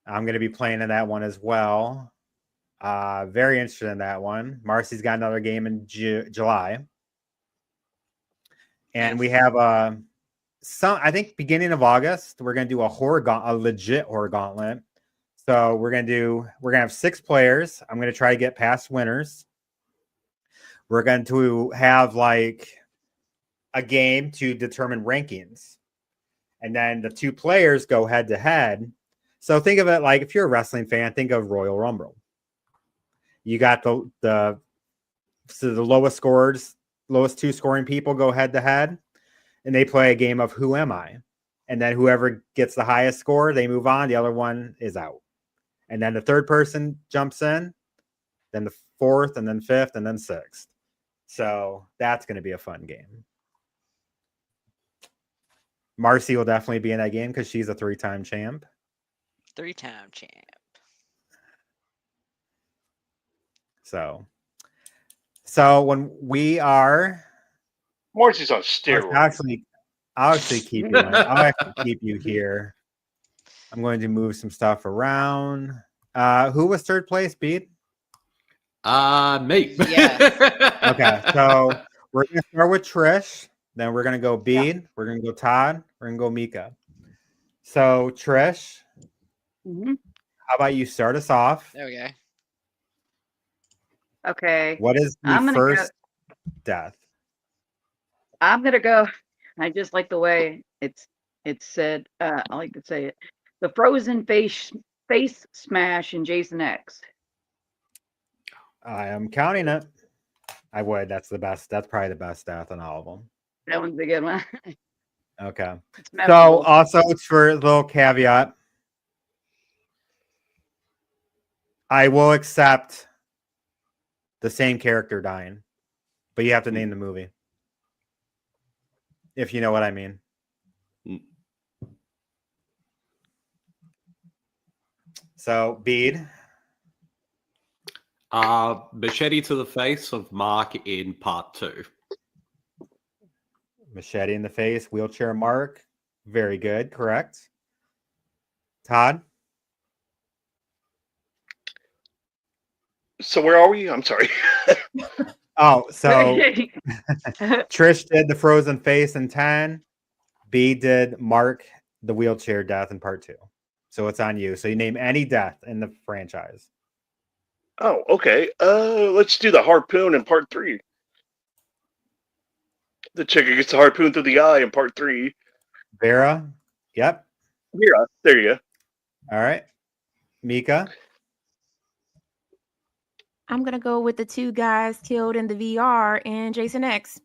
I'm going to be playing in that one as well. Very interested in that one. Marcy's got another game in July. And we have I think beginning of August, we're going to do a legit horror gauntlet. So we're going to have 6 players. I'm going to try to get past winners. We're going to have like a game to determine rankings. And then the 2 players go head to head. So think of it like if you're a wrestling fan, think of Royal Rumble. You got the lowest 2 scoring people go head to head, and they play a game of Who Am I? And then whoever gets the highest score, they move on. The other one is out. And then the 3rd person jumps in, then the 4th, and then 5th, and then 6th. So that's going to be a fun game. Marcy will definitely be in that game because she's a 3-time champ. 3-time champ. So when we are Marcy's on steroids. I'll actually keep you. I'll actually keep you here. I'm going to move some stuff around. Who was 3rd place, Bede? Me. Yeah. Okay, so we're going to start with Trish. Then we're going to go Bede. Yeah. We're going to go Todd. We're going to go Meka. So Trish, how about you start us off? There we go. Okay. What is the first death? I'm gonna go. I just like the way it's said. I like to say it. The frozen face smash in Jason X. I am counting it. I would. That's the best. That's probably the best death in all of them. That one's a good one. Okay. So also, it's for a little caveat. I will accept the same character dying, but you have to name the movie. If you know what I mean. So, Bede. Machete to the face of Mark in part 2. Machete in the face, wheelchair Mark. Very good, correct. Todd? So where are we? I'm sorry. Oh, so Trish did the frozen face in 10. B did Mark the wheelchair death in part 2. So it's on you. So you name any death in the franchise. Oh, okay. Let's do the harpoon in part 3. The chick who gets the harpoon through the eye in part 3. Vera? Yep. Vera, there you go. All right. Meka? I'm going to go with the 2 guys killed in the VR in Jason X.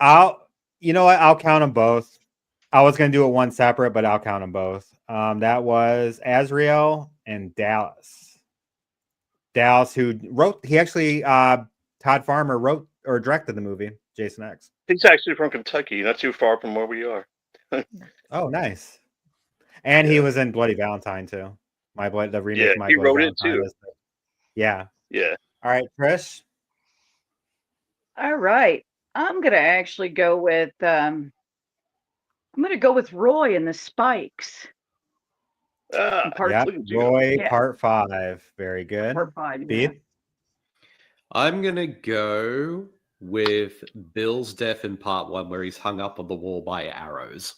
You know what? I'll count them both. I was going to do it one separate, but I'll count them both. That was Azrael and Dallas. Dallas, who wrote, Todd Farmer wrote or directed the movie, Jason X. He's actually from Kentucky, not too far from where we are. Oh, nice. And he was in Bloody Valentine, too. The remake Yeah, of My he Bloody wrote it Valentine. too. Yeah. Yeah. All right, Trish. All right. I'm gonna actually go with Roy and the Spikes. Part Yep. look at you. Roy, Yeah. part 5. Very good. Part 5. Yeah. Bede? I'm gonna go with Bill's death in part 1, where he's hung up on the wall by arrows.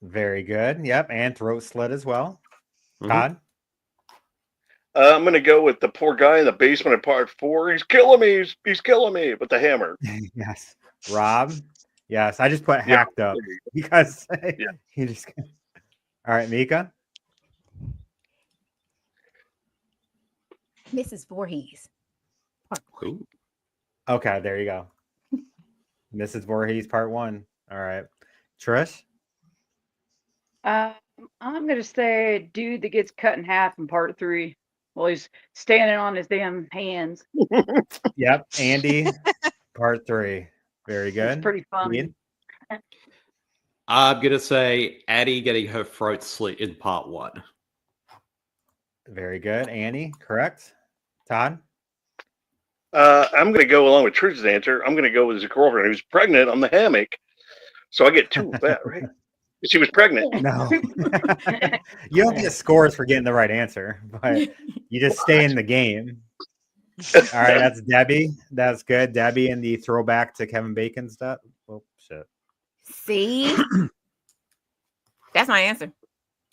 Very good. Yep. And throat slit as well. Mhm. Todd? I'm gonna go with the poor guy in the basement in part 4. He's killing me. He's killing me with the hammer. Yes. Rob? Yes. I just put Yeah, hacked up there you because Yeah. he just. All right, Meka? Mrs. Voorhees. Ooh. Okay, there you go. Mrs. Voorhees, part 1. All right. Trish? I'm gonna say dude that gets cut in half in part 3 while he's standing on his damn hands. Yep. Andy, part 3. Very good. It's pretty funny. Ian? I'm gonna say Addie getting her throat slit in part 1. Very good. Annie, correct. Todd? I'm gonna go along with Trish's answer. I'm gonna go with his girlfriend who's pregnant on the hammock. So I get 2 of that, right? She was pregnant. No. You don't get scores for getting the right answer, but you just stay in the game. All right, that's Debbie. That's good. Debbie and the throwback to Kevin Bacon stuff. Oh, shit. See? That's my answer.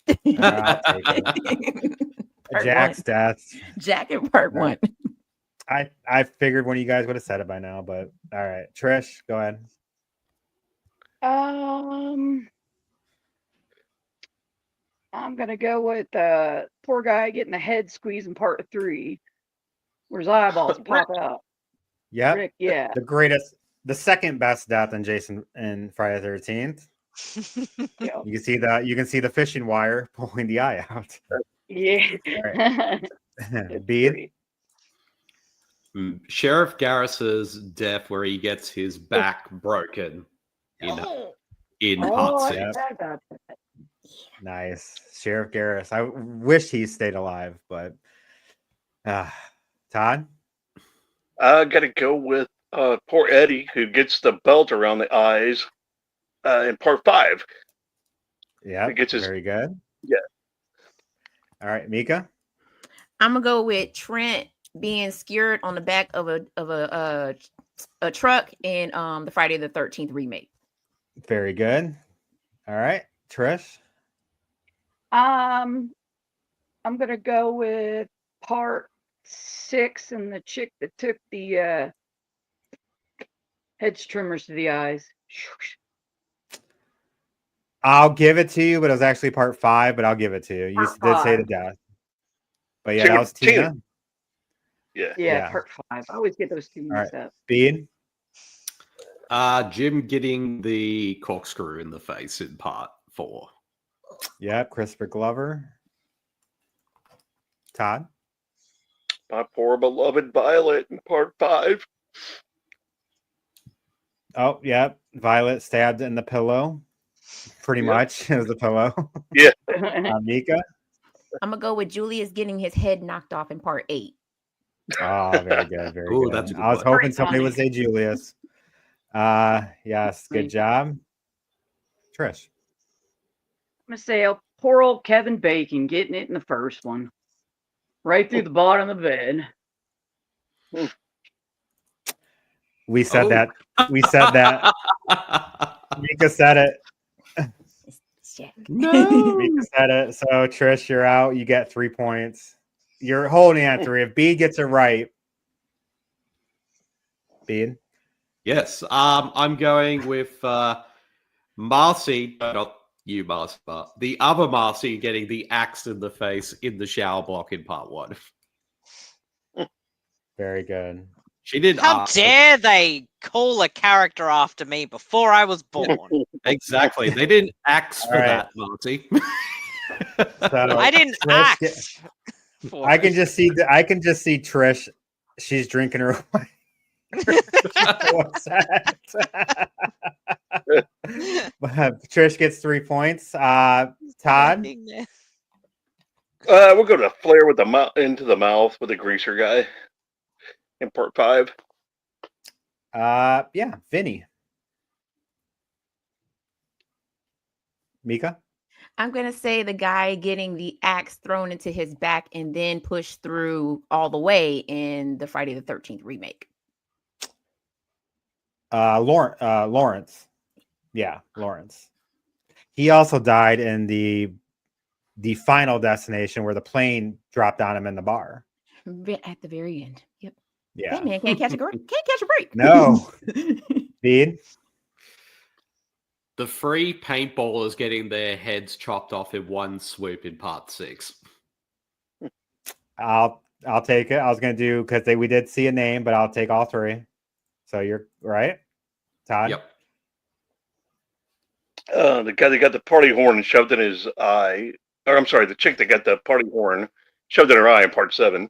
All right, I'll take it. Part Jack's 1. death. Jack in part All 1. right. I figured one of you guys would have said it by now, but all right. Trish, go ahead. I'm gonna go with poor guy getting the head squeezed in part 3, where his eyeballs pop out. Yep. Rick, yeah. The second best death in Jason and Friday the 13th. Yeah. You can see the fishing wire pulling the eye out. Yeah. Bede? Great. Sheriff Garris's death, where he gets his back broken in part Oh, 6. I forgot about that. Nice. Sheriff Garris. I wish he stayed alive, but Todd? I gotta go with poor Eddie who gets the belt around the eyes in part 5. Yeah, He gets his- very good. Yeah. All right, Meka? I'm gonna go with Trent being skewered on the back of a truck in the Friday the 13th remake. Very good. All right, Trish? I'm gonna go with part 6 and the chick that took the hedge trimmers to the eyes. I'll give it to you, but it was actually part 5, but I'll give it to you. You Part did say the 5. death. But yeah, that was Tina. Yeah. Yeah, part 5. I always get those two mixed up. Bede? Jim getting the corkscrew in the face in part 4. Yep, Christopher Glover. Todd? My poor beloved Violet in part 5. Oh, yep. Violet stabbed in the pillow. Pretty much. It was the pillow. Yeah. Meka? I'm gonna go with Julius getting his head knocked off in part 8. Oh, very good. Very Ooh, good. that's a good I was one. hoping Pretty somebody would say funny. Julius. Yes, good job. Trish? I'm gonna say poor old Kevin Bacon getting it in the first one. Right through the bottom of the bed. We said Oh. that. We said that. Mika said it. Jack. No. Mika said it. So Trish, you're out. You get 3 points. You're holding on 3. If Bede gets it right, Bede? Yes, I'm going with Marcy, not you, Marcy, but the other Marcy getting the axe in the face in the shower block in part 1. Very good. She didn't How ask. dare they call a character after me before I was born? Exactly. They didn't axe for All right. that, Marty. So I didn't Trish get- act. for I it. can just see Trish. She's drinking her wine. What's that? Trish gets 3 points. Todd? We'll go to Flair with the into the mouth with the greaser guy in part 5. Yeah, Vinny. Meka? I'm gonna say the guy getting the axe thrown into his back and then pushed through all the way in the Friday the 13th remake. Lawrence. Yeah, Lawrence. He also died in the Final Destination where the plane dropped on him in the bar. At the very end. Yep. Yeah. That man can't catch a break. No. Bede? The 3 paintballers getting their heads chopped off in one swoop in part 6. I'll take it. I was gonna do because we did see a name, but I'll take all 3. So you're right, Todd. Yep. The guy that got the party horn shoved in his eye. Or I'm sorry, the chick that got the party horn shoved in her eye in part 7.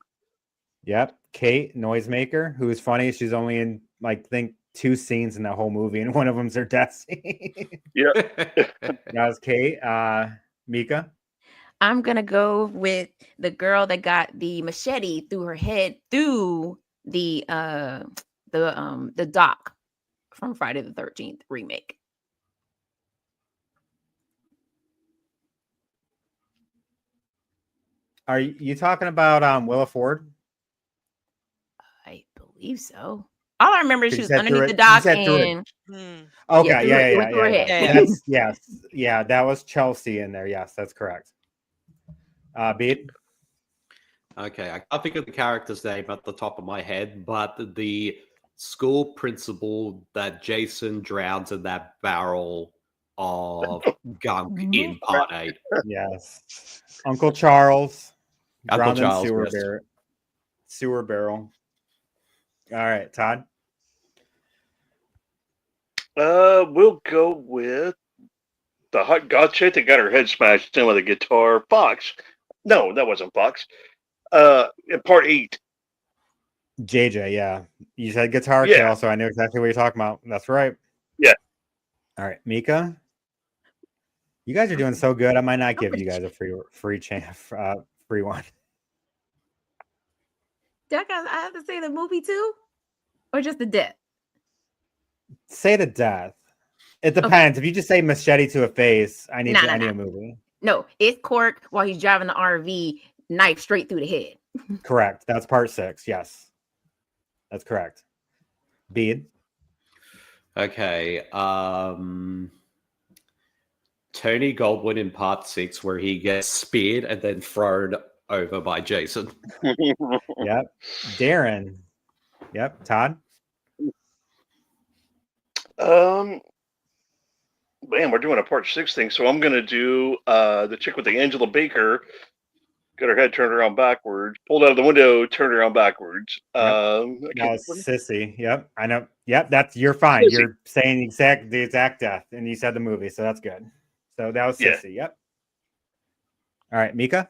Yep. Kate, noisemaker, who is funny. She's only in like think 2 scenes in that whole movie, and one of them's her death scene. Yep. That was Kate. Meka? I'm gonna go with the girl that got the machete through her head through the dock from Friday the 13th remake. Are you talking about Willa Ford? I believe so. All I remember is she was said underneath the you dock said through it. and Okay, it went through her yeah. head. That's, yes, yeah, that was Chelsea in there. Yes, that's correct. Bede? Okay, I can't think of the character's name at the top of my head, but the school principal that Jason drowns in that barrel of gunk in part 8. Yes. Uncle Charles. Uncle Drowned in Charles, sewer, yes. sewer barrel. All right, Todd? We'll go with the hot god chick that got her head smashed in with a guitar. Fox. No, that wasn't Fox. In part 8. JJ, yeah. You said guitar Yeah. kill, so I knew exactly what you're talking about. That's right. Yeah. All right, Meka? You guys are doing so good. I might not give you guys a free chance, free one. I have to say the movie too, or just the death? Say the death. It depends. If you just say machete to a face, I need a movie. No, it's Cork while he's driving the RV, knife straight through the head. Correct. That's part 6. Yes, that's correct. Bede? Okay. Tony Goldwyn in part 6 where he gets speared and then thrown over by Jason. Yep. Darren? Yep. Todd? Man, we're doing a part 6 thing, so I'm gonna do the chick with the Angela Baker. Got her head turned around backwards, pulled out of the window, turned around backwards. That was Sissy. Yep, I know. Yep, you're fine. Sissy. You're saying the exact death, and you said the movie, so that's good. So that was Sissy. Yep. All right, Meka?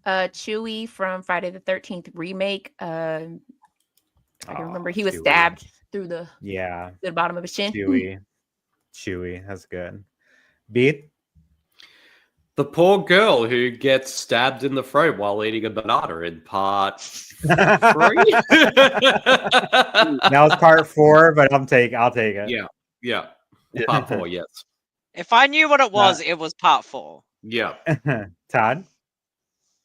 Chewie from Friday the 13th remake. I can remember he was Chewie. stabbed through the bottom of his chin. Chewie, that's good. Bede? The poor girl who gets stabbed in the throat while eating a banana in part 3. That was part 4, but I'll take it. Yeah. Part 4, yes. If I knew what it was part 4. Yeah. Todd?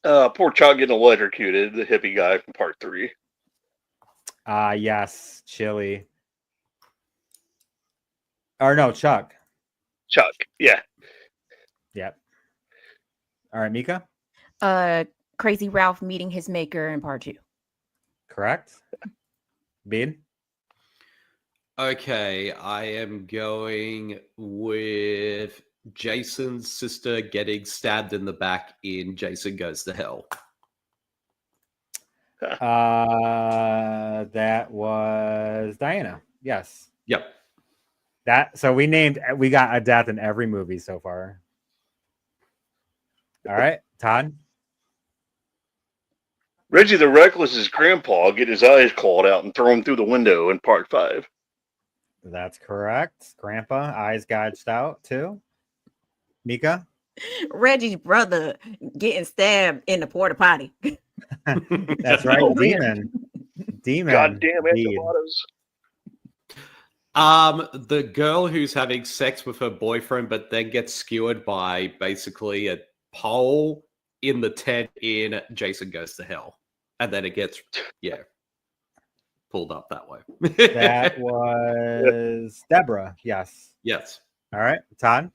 Poor child getting electrocuted, the hippie guy from part 3. Yes, Chili. Or no, Chuck. Yeah. Yep. All right, Meka? Crazy Ralph meeting his maker in part 2. Correct. Bede? Okay, I am going with Jason's sister getting stabbed in the back in Jason Goes to Hell. That was Diana. Yes. Yep. So we got a death in every movie so far. All right, Todd? Reggie the Reckless's grandpa get his eyes clawed out and throw him through the window in part 5. That's correct. Grandpa, eyes gouged out too. Meka? Reggie's brother getting stabbed in the porta potty. That's right. Oh, man. Demon. Demon. Goddamn Bede. enchiladas. The girl who's having sex with her boyfriend, but then gets skewered by basically a pole in the tent in Jason Goes to Hell. And then it gets, pulled up that way. That was Deborah. Yes. Yes. All right. Todd?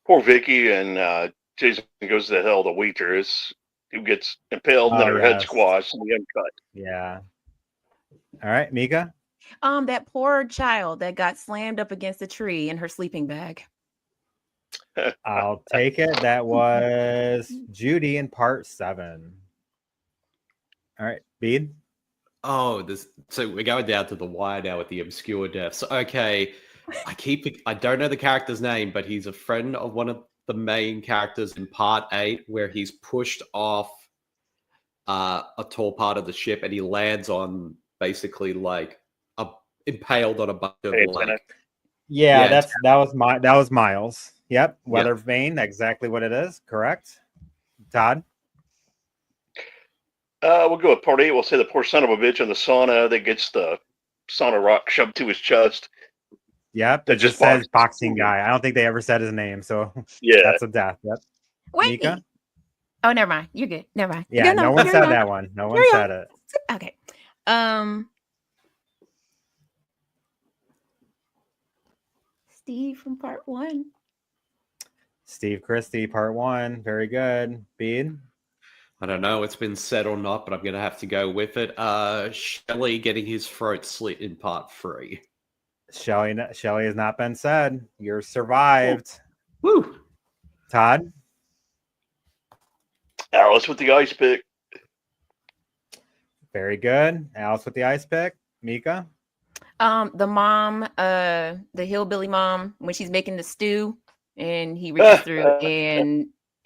Poor Vicky and Jason Goes to Hell, the waitress who gets impaled and then her head yes. squashed and the uncut. Yeah. All right. Meka? That poor child that got slammed up against a tree in her sleeping bag. I'll take it. That was Judy in part 7. All right. Bede? Oh, so we're going down to the wire now with the obscure deaths. Okay. I don't know the character's name, but he's a friend of one of the main characters in part 8, where he's pushed off a tall part of the ship and he lands on basically like impaled on a bunch of like. Yeah, that was Miles. Yep. Weather Vane, exactly what it is. Correct. Todd? We'll go with part 8. We'll say the poor son of a bitch in the sauna that gets the sauna rock shoved to his chest. Yep. It just says boxing guy. I don't think they ever said his name. So yeah, that's a death. Yep. Wait. Meka? Oh, never mind. You're good. Never mind. Yeah, no one said that one. No one said it. Okay. Steve from part 1. Steve Christie, part 1. Very good. Bede? I don't know. It's been said or not, but I'm going to have to go with it. Shelley getting his throat slit in part 3. Shelley has not been said. You're survived. Woo! Todd? Alice with the ice pick. Very good. Alice with the ice pick. Meka? The mom, the hillbilly mom, when she's making the stew and he reaches through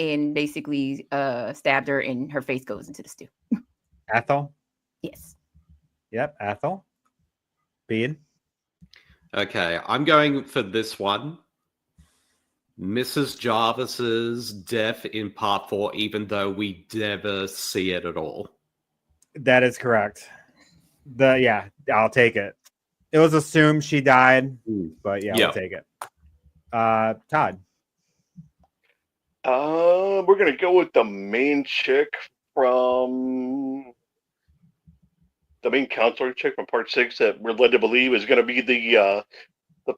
and basically stabbed her and her face goes into the stew. Ethel? Yes. Yep, Ethel. Bede? Okay, I'm going for this one. Mrs. Jarvis's death in part 4, even though we never see it at all. That is correct. I'll take it. It was assumed she died, but I'll take it. Todd? We're gonna go with the main chick from the main counselor chick from part 6 that we're led to believe is gonna be the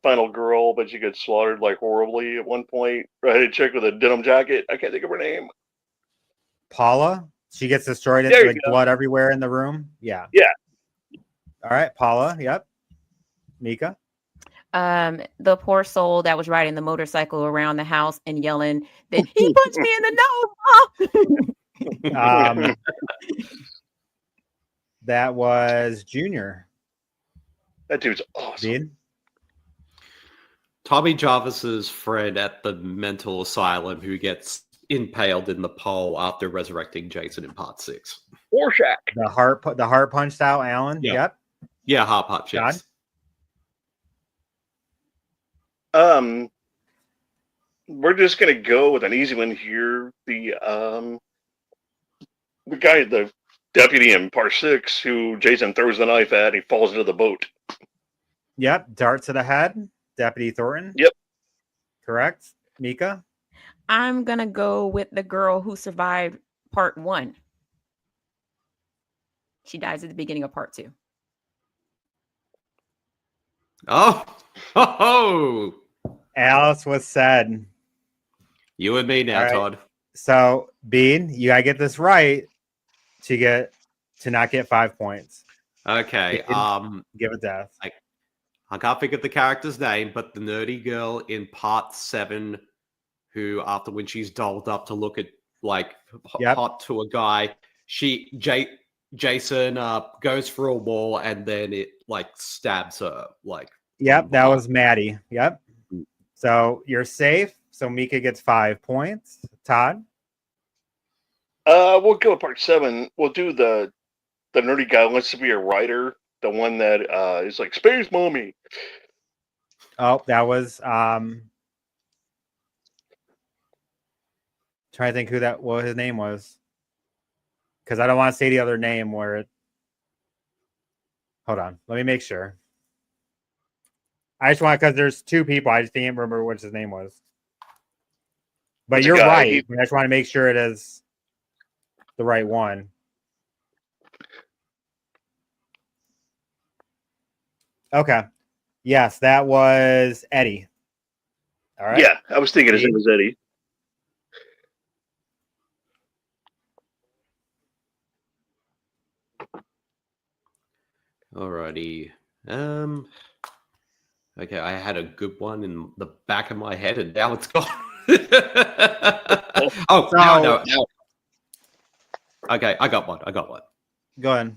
final girl, but she gets slaughtered like horribly at one point. Redheaded chick with a denim jacket. I can't think of her name. Paula? She gets destroyed into like blood everywhere in the room. Yeah. Yeah. All right, Paula. Yep. Meka? The poor soul that was riding the motorcycle around the house and yelling that he punched me in the nose. That was Junior. That dude's awesome. Bede? Tommy Jarvis's friend at the mental asylum who gets impaled in the pole after resurrecting Jason in part 6. Rorschach. The heart punched out Alan. Yeah. Yep. Yeah, heart punch. Yes. We're just gonna go with an easy one here. The guy, the deputy in part 6, who Jason throws the knife at, he falls into the boat. Yep. Dart to the head. Deputy Thornton. Yep. Correct. Meka? I'm gonna go with the girl who survived part 1. She dies at the beginning of part 2. Oh. Alice was said. You and me now, All right. Todd. So, Bede, you gotta get this right to not get 5 points. Okay. Give it death. I can't think of the character's name, but the nerdy girl in part 7 who, after when she's dolled up to look at like hot to a guy, Jason goes through a wall and then it like stabs her. Yep, that was Maddie. Yep. So you're safe. So Meka gets 5 points. Todd? We'll go with part 7. We'll do the nerdy guy who wants to be a writer The one that is like Space Mommy. Oh, that was trying to think what his name was. Because I don't want to say the other name where it. Hold on. Let me make sure. I just want, because there's two people. I just can't remember what his name was. But It's a you're guy. right. I just want to make sure it is the right one. Okay. Yes, that was Eddie. All right. Yeah, I was thinking his name was Eddie. Alrighty. Okay, I had a good one in the back of my head, and now it's gone. Now I know. Now. Okay, I got one. Go ahead.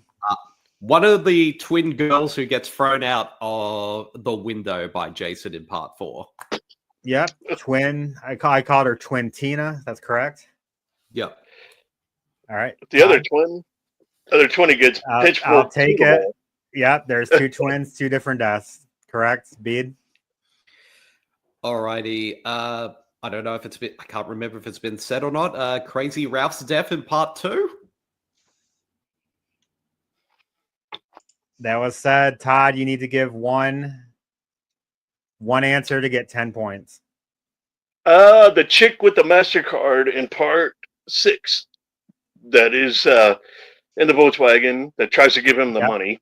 One of the twin girls who gets thrown out of the window by Jason in part 4. Yep. Twin. I called her Twin Tina. That's correct. Yep. All right. The other twin gets pitchfork. I'll take it. Yep. There's two twins, two different deaths. Correct, Bede? Alrighty. I don't know if it's been. I can't remember if it's been said or not. Crazy Ralph's death in part 2. That was said. Todd, you need to give one answer to get 10 points. The chick with the MasterCard in part 6 that is in the Volkswagen that tries to give him the money.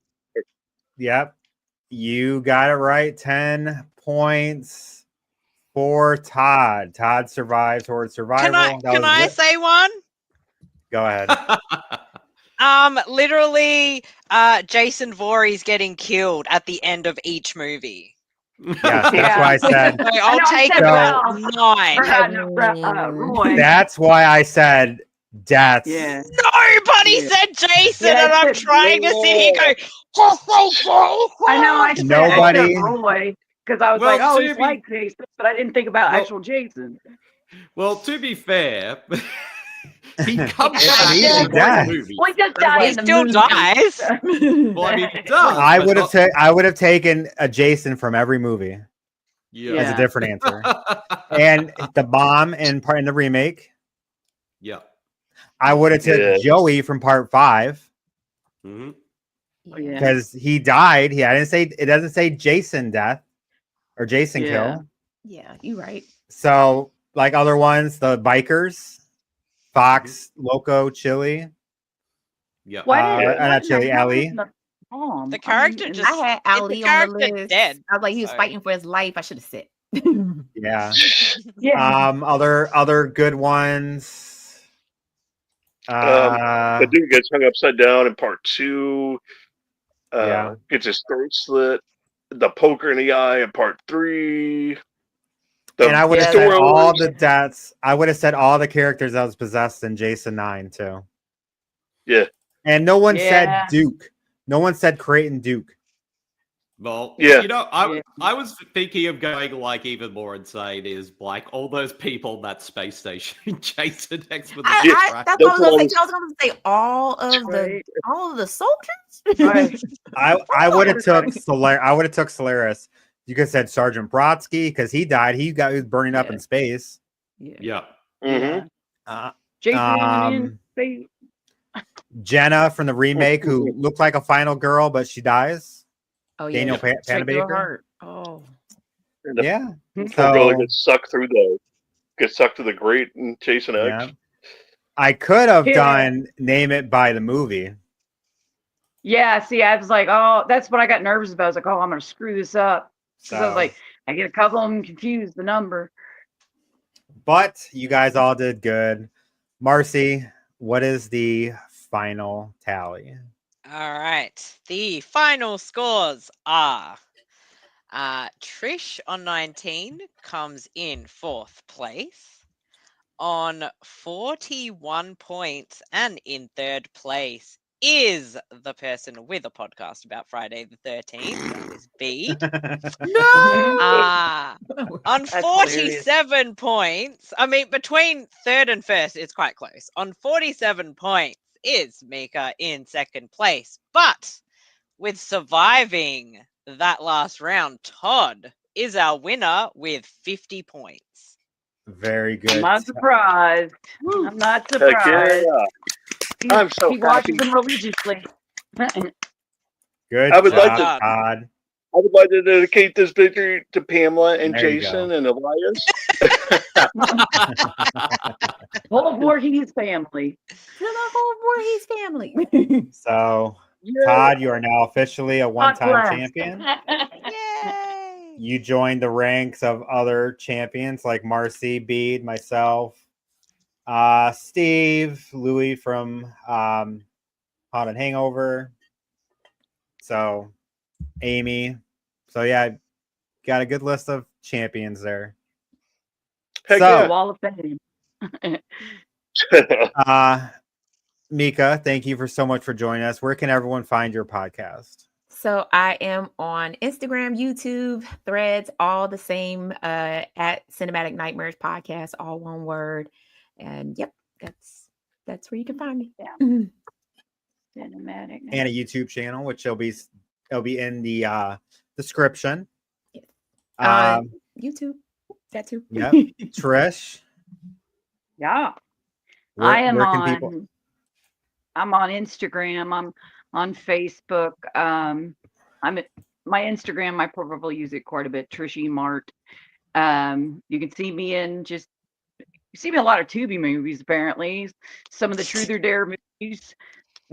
Yep. You got it right. 10 points for Todd. Todd survives toward survival. Can I say one? Go ahead. Literally, Jason Voorhees getting killed at the end of each movie. Yes, that's why I said. I'll take it 9. Roy. That's why I said deaths. Yeah. Nobody said Jason, and I'm trying to sit here going, I know. I said Nobody. Roy because I was Well, like, oh, to he's be- like Jason, but I didn't think about actual Jason. Well, to be fair, he comes It's back an in easy the death. movie. Well, he just died he in the still movie. dies. Well, I mean, he does. I but would not- have I would have taken a Jason from every movie as Yeah. a different answer. And the bomb in the remake, Yeah. I would have taken Joey from part 5 hmm Yeah. because he died. It doesn't say Jason death or Jason Yeah. kill. Yeah, you're right. So like other ones, the bikers, Fox, Loco, Chili. Yeah. Not Chili, Ellie. The character just I had Ali on the list. dead. I was like, he was So- fighting for his life. I should have said. Yeah. Yeah. Other good ones. The dude gets hung upside down in part 2. Gets his throat slit. The poker in the eye in part 3. And I would have said Stormers. all the deaths. I would have said all the characters that was possessed in Jason 9 too. Yeah. And no one said Yeah. Duke. No one said Creighton Duke. Well, Yeah. you know, I was thinking of going like even more insane is like all those people in that space station Jason X with the That's what I was gonna say. I was gonna say all of the soldiers. Right. I would have took Solaris. You could have said Sergeant Brodsky because he died. He was burning up in space. Yeah. Mm-hmm. Jason Jenna from the remake who looked like a final girl, but she dies. Oh yeah, Daniel straight through her Panabaker. heart. Oh, Yeah. Poor girl gets sucked through the grate in Jason X. Yeah. I could have done Name It by the movie. Yeah, see, I was like, oh, that's what I got nervous about. I was like, oh, I'm going to screw this up. Because I was like, I get a couple of them confused, the number. But you guys all did good. Marcy, what is the final tally? All right. The final scores are Trish on 19 comes in 4th place on 41 points, and in 3rd place is the person with a podcast about Friday the 13th. That is Bede. On 47 points, I mean, between 3rd and 1st, it's quite close. On 47 points is Meka in 2nd place, but with surviving that last round, Todd is our winner with 50 points. Very I'm good. not surprised. I'm not Heck surprised. yeah. I'm so He watches happy. them religiously. Good I would like job, to- Todd. I would like to dedicate this victory to Pamela and There you Jason go. and Elias. Whole Voorhees family. To the whole Voorhees family. So, Yeah. Todd, you are now officially a God one-time bless. champion. Yay! You joined the ranks of other champions like Marcy, Bede, myself, Steve, Louis from Hot and Hangover. So, Amy. So, yeah, got a good list of champions there. Heck So, Wall of Fame. Meka, thank you for so much for joining us. Where can everyone find your podcast? So I am on Instagram, YouTube, Threads, all the same at Cinematic Nightmares Podcast, all one word. And yep, that's where you can find me. Yeah. Cinematic. And a YouTube channel, which it'll be in the description. YouTube, that too. Yep. Trish. Yeah. Where, I am where can on. people? I'm on Instagram. I'm on Facebook. My Instagram. I probably use it quite a bit. Trishy Mart. You can see me in a lot of Tubi movies. Apparently, some of the Truth or Dare movies.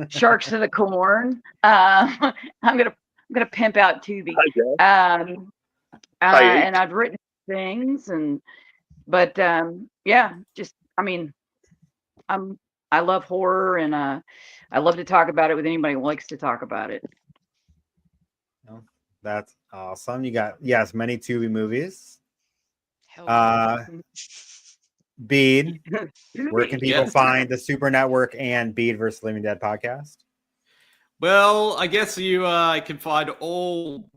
Sharks of the Corn. I'm gonna pimp out Tubi. And I've written things but yeah, just I love horror and I love to talk about it with anybody who likes to talk about it. Oh, that's awesome. You got many Tubi movies. Hell yeah. Bede, where can people Yes. find the Super Network and Bede vs. Living Dead podcast? Well, I guess you can find all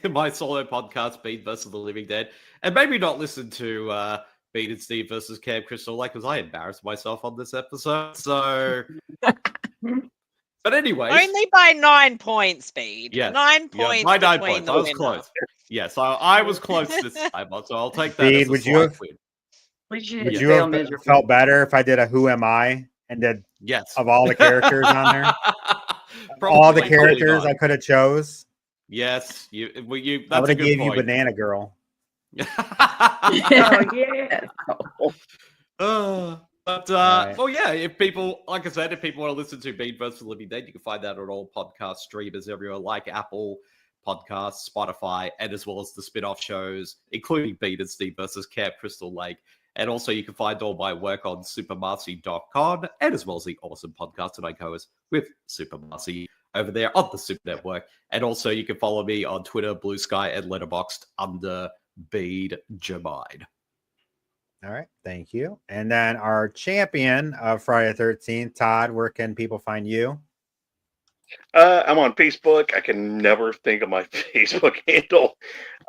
my solo podcasts, Bede versus the Living Dead, and maybe not listen to Bede and Steve versus Camp Crystal Lake because I embarrassed myself on this episode. So, but anyway, Only by 9 points, Bede. Yes. 9 points. by 9 between points. the I was winner. close. Yes, I was close this time, so I'll take that Bede, as a would you slight have- win. Would you have felt better if I did a Who Am I and did Yes. of all the characters on there? All the characters I could have chose. Yes, you. I That's would a have good gave you point. Banana Girl. Oh yeah. But Right. well, yeah. If people, like I said, if people want to listen to Bede vs. the Living Dead, you can find that on all podcast streamers everywhere, like Apple Podcasts, Spotify, and as well as the spin-off shows, including Bede and Steve versus Camp Crystal Lake. And also, you can find all my work on supermarcy.com, and as well as the awesome podcast that I co-host with Super Marcy over there on the Super Network. And also, you can follow me on Twitter, Blue Sky, and Letterboxd under Bede Jamide. All right, thank you. And then our champion of Friday the 13th, Todd, where can people find you? I'm on Facebook. I can never think of my Facebook handle.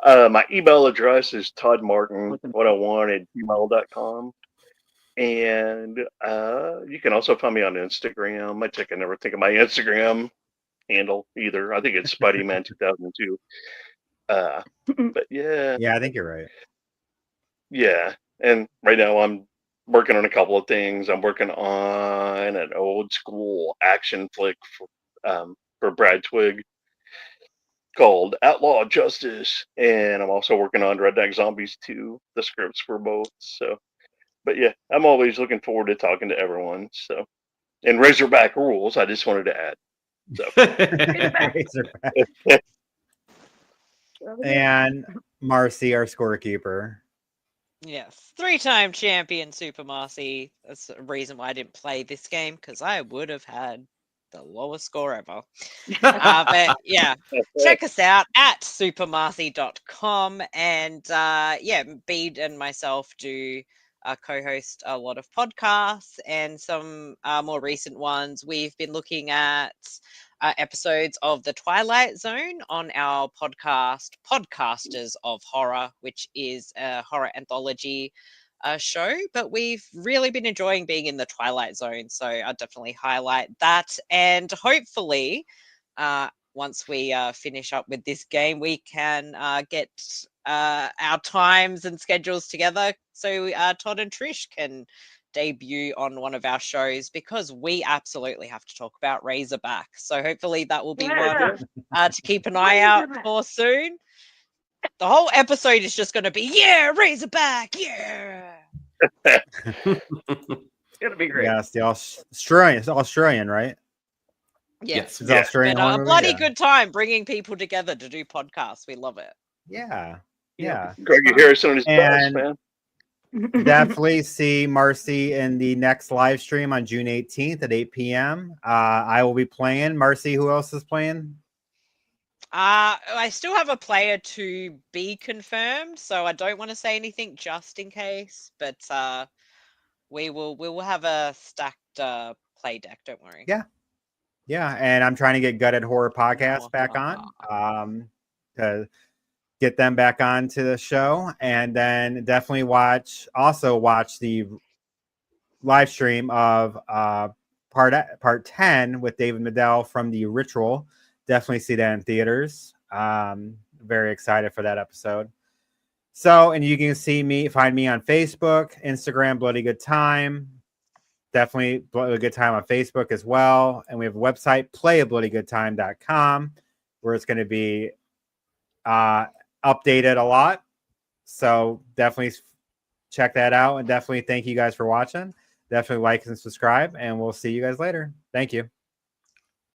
My email address is toddmartin101@gmail.com. And you can also find me on Instagram. I can never think of my Instagram handle either. I think it's SpideyMan2002. But yeah. Yeah, I think you're right. Yeah. And right now I'm working on a couple of things. I'm working on an old school action flick for Brad Twigg called Outlaw Justice. And I'm also working on Redneck Zombies 2, the scripts for both. So, but yeah, I'm always looking forward to talking to everyone. So, and Razorback rules, I just wanted to add. So, Razorback. And Marcy, our scorekeeper. Yes. 3-time champion Super Marcy. That's a reason why I didn't play this game, because I would have had the lowest score ever. But yeah, check us out at supermarcy.com. And yeah, Bede and myself do co-host a lot of podcasts, and some more recent ones. We've been looking at episodes of The Twilight Zone on our podcast, Podcasters of Horror, which is a horror anthology show. But we've really been enjoying being in the Twilight Zone, so I'll definitely highlight that. And hopefully, once we finish up with this game, we can get our times and schedules together so Todd and Trish can debut on one of our shows, because we absolutely have to talk about Razorback. So hopefully that will be one to keep an eye out for soon. The whole episode is just going to be, yeah, Razorback, yeah. It's gonna be great. Yes, the Australian, right? Yes. It's Australian But horror a movie? bloody Yeah. good time bringing people together to do podcasts. We love it. Yeah. Yeah. Greggy Harrison on his best, And man. definitely see Marcy in the next live stream on June 18th at 8 p.m. I will be playing. Marcy, who else is playing? I still have a player to be confirmed, so I don't want to say anything just in case. But we will have a stacked play deck. Don't worry. Yeah. Yeah, and I'm trying to get Gutted Horror Podcast back on to get them back onto the show, and then definitely watch the live stream of part 10 with David Medell from The Ritual. Definitely see that in theaters. Very excited for that episode. So, and you can find me on Facebook, Instagram, Bloody Good Time. Definitely Bloody Good Time on Facebook as well. And we have a website, playabbloodygoodtime.com, where it's going to be updated a lot. So definitely check that out. And definitely thank you guys for watching. Definitely like and subscribe. And we'll see you guys later. Thank you.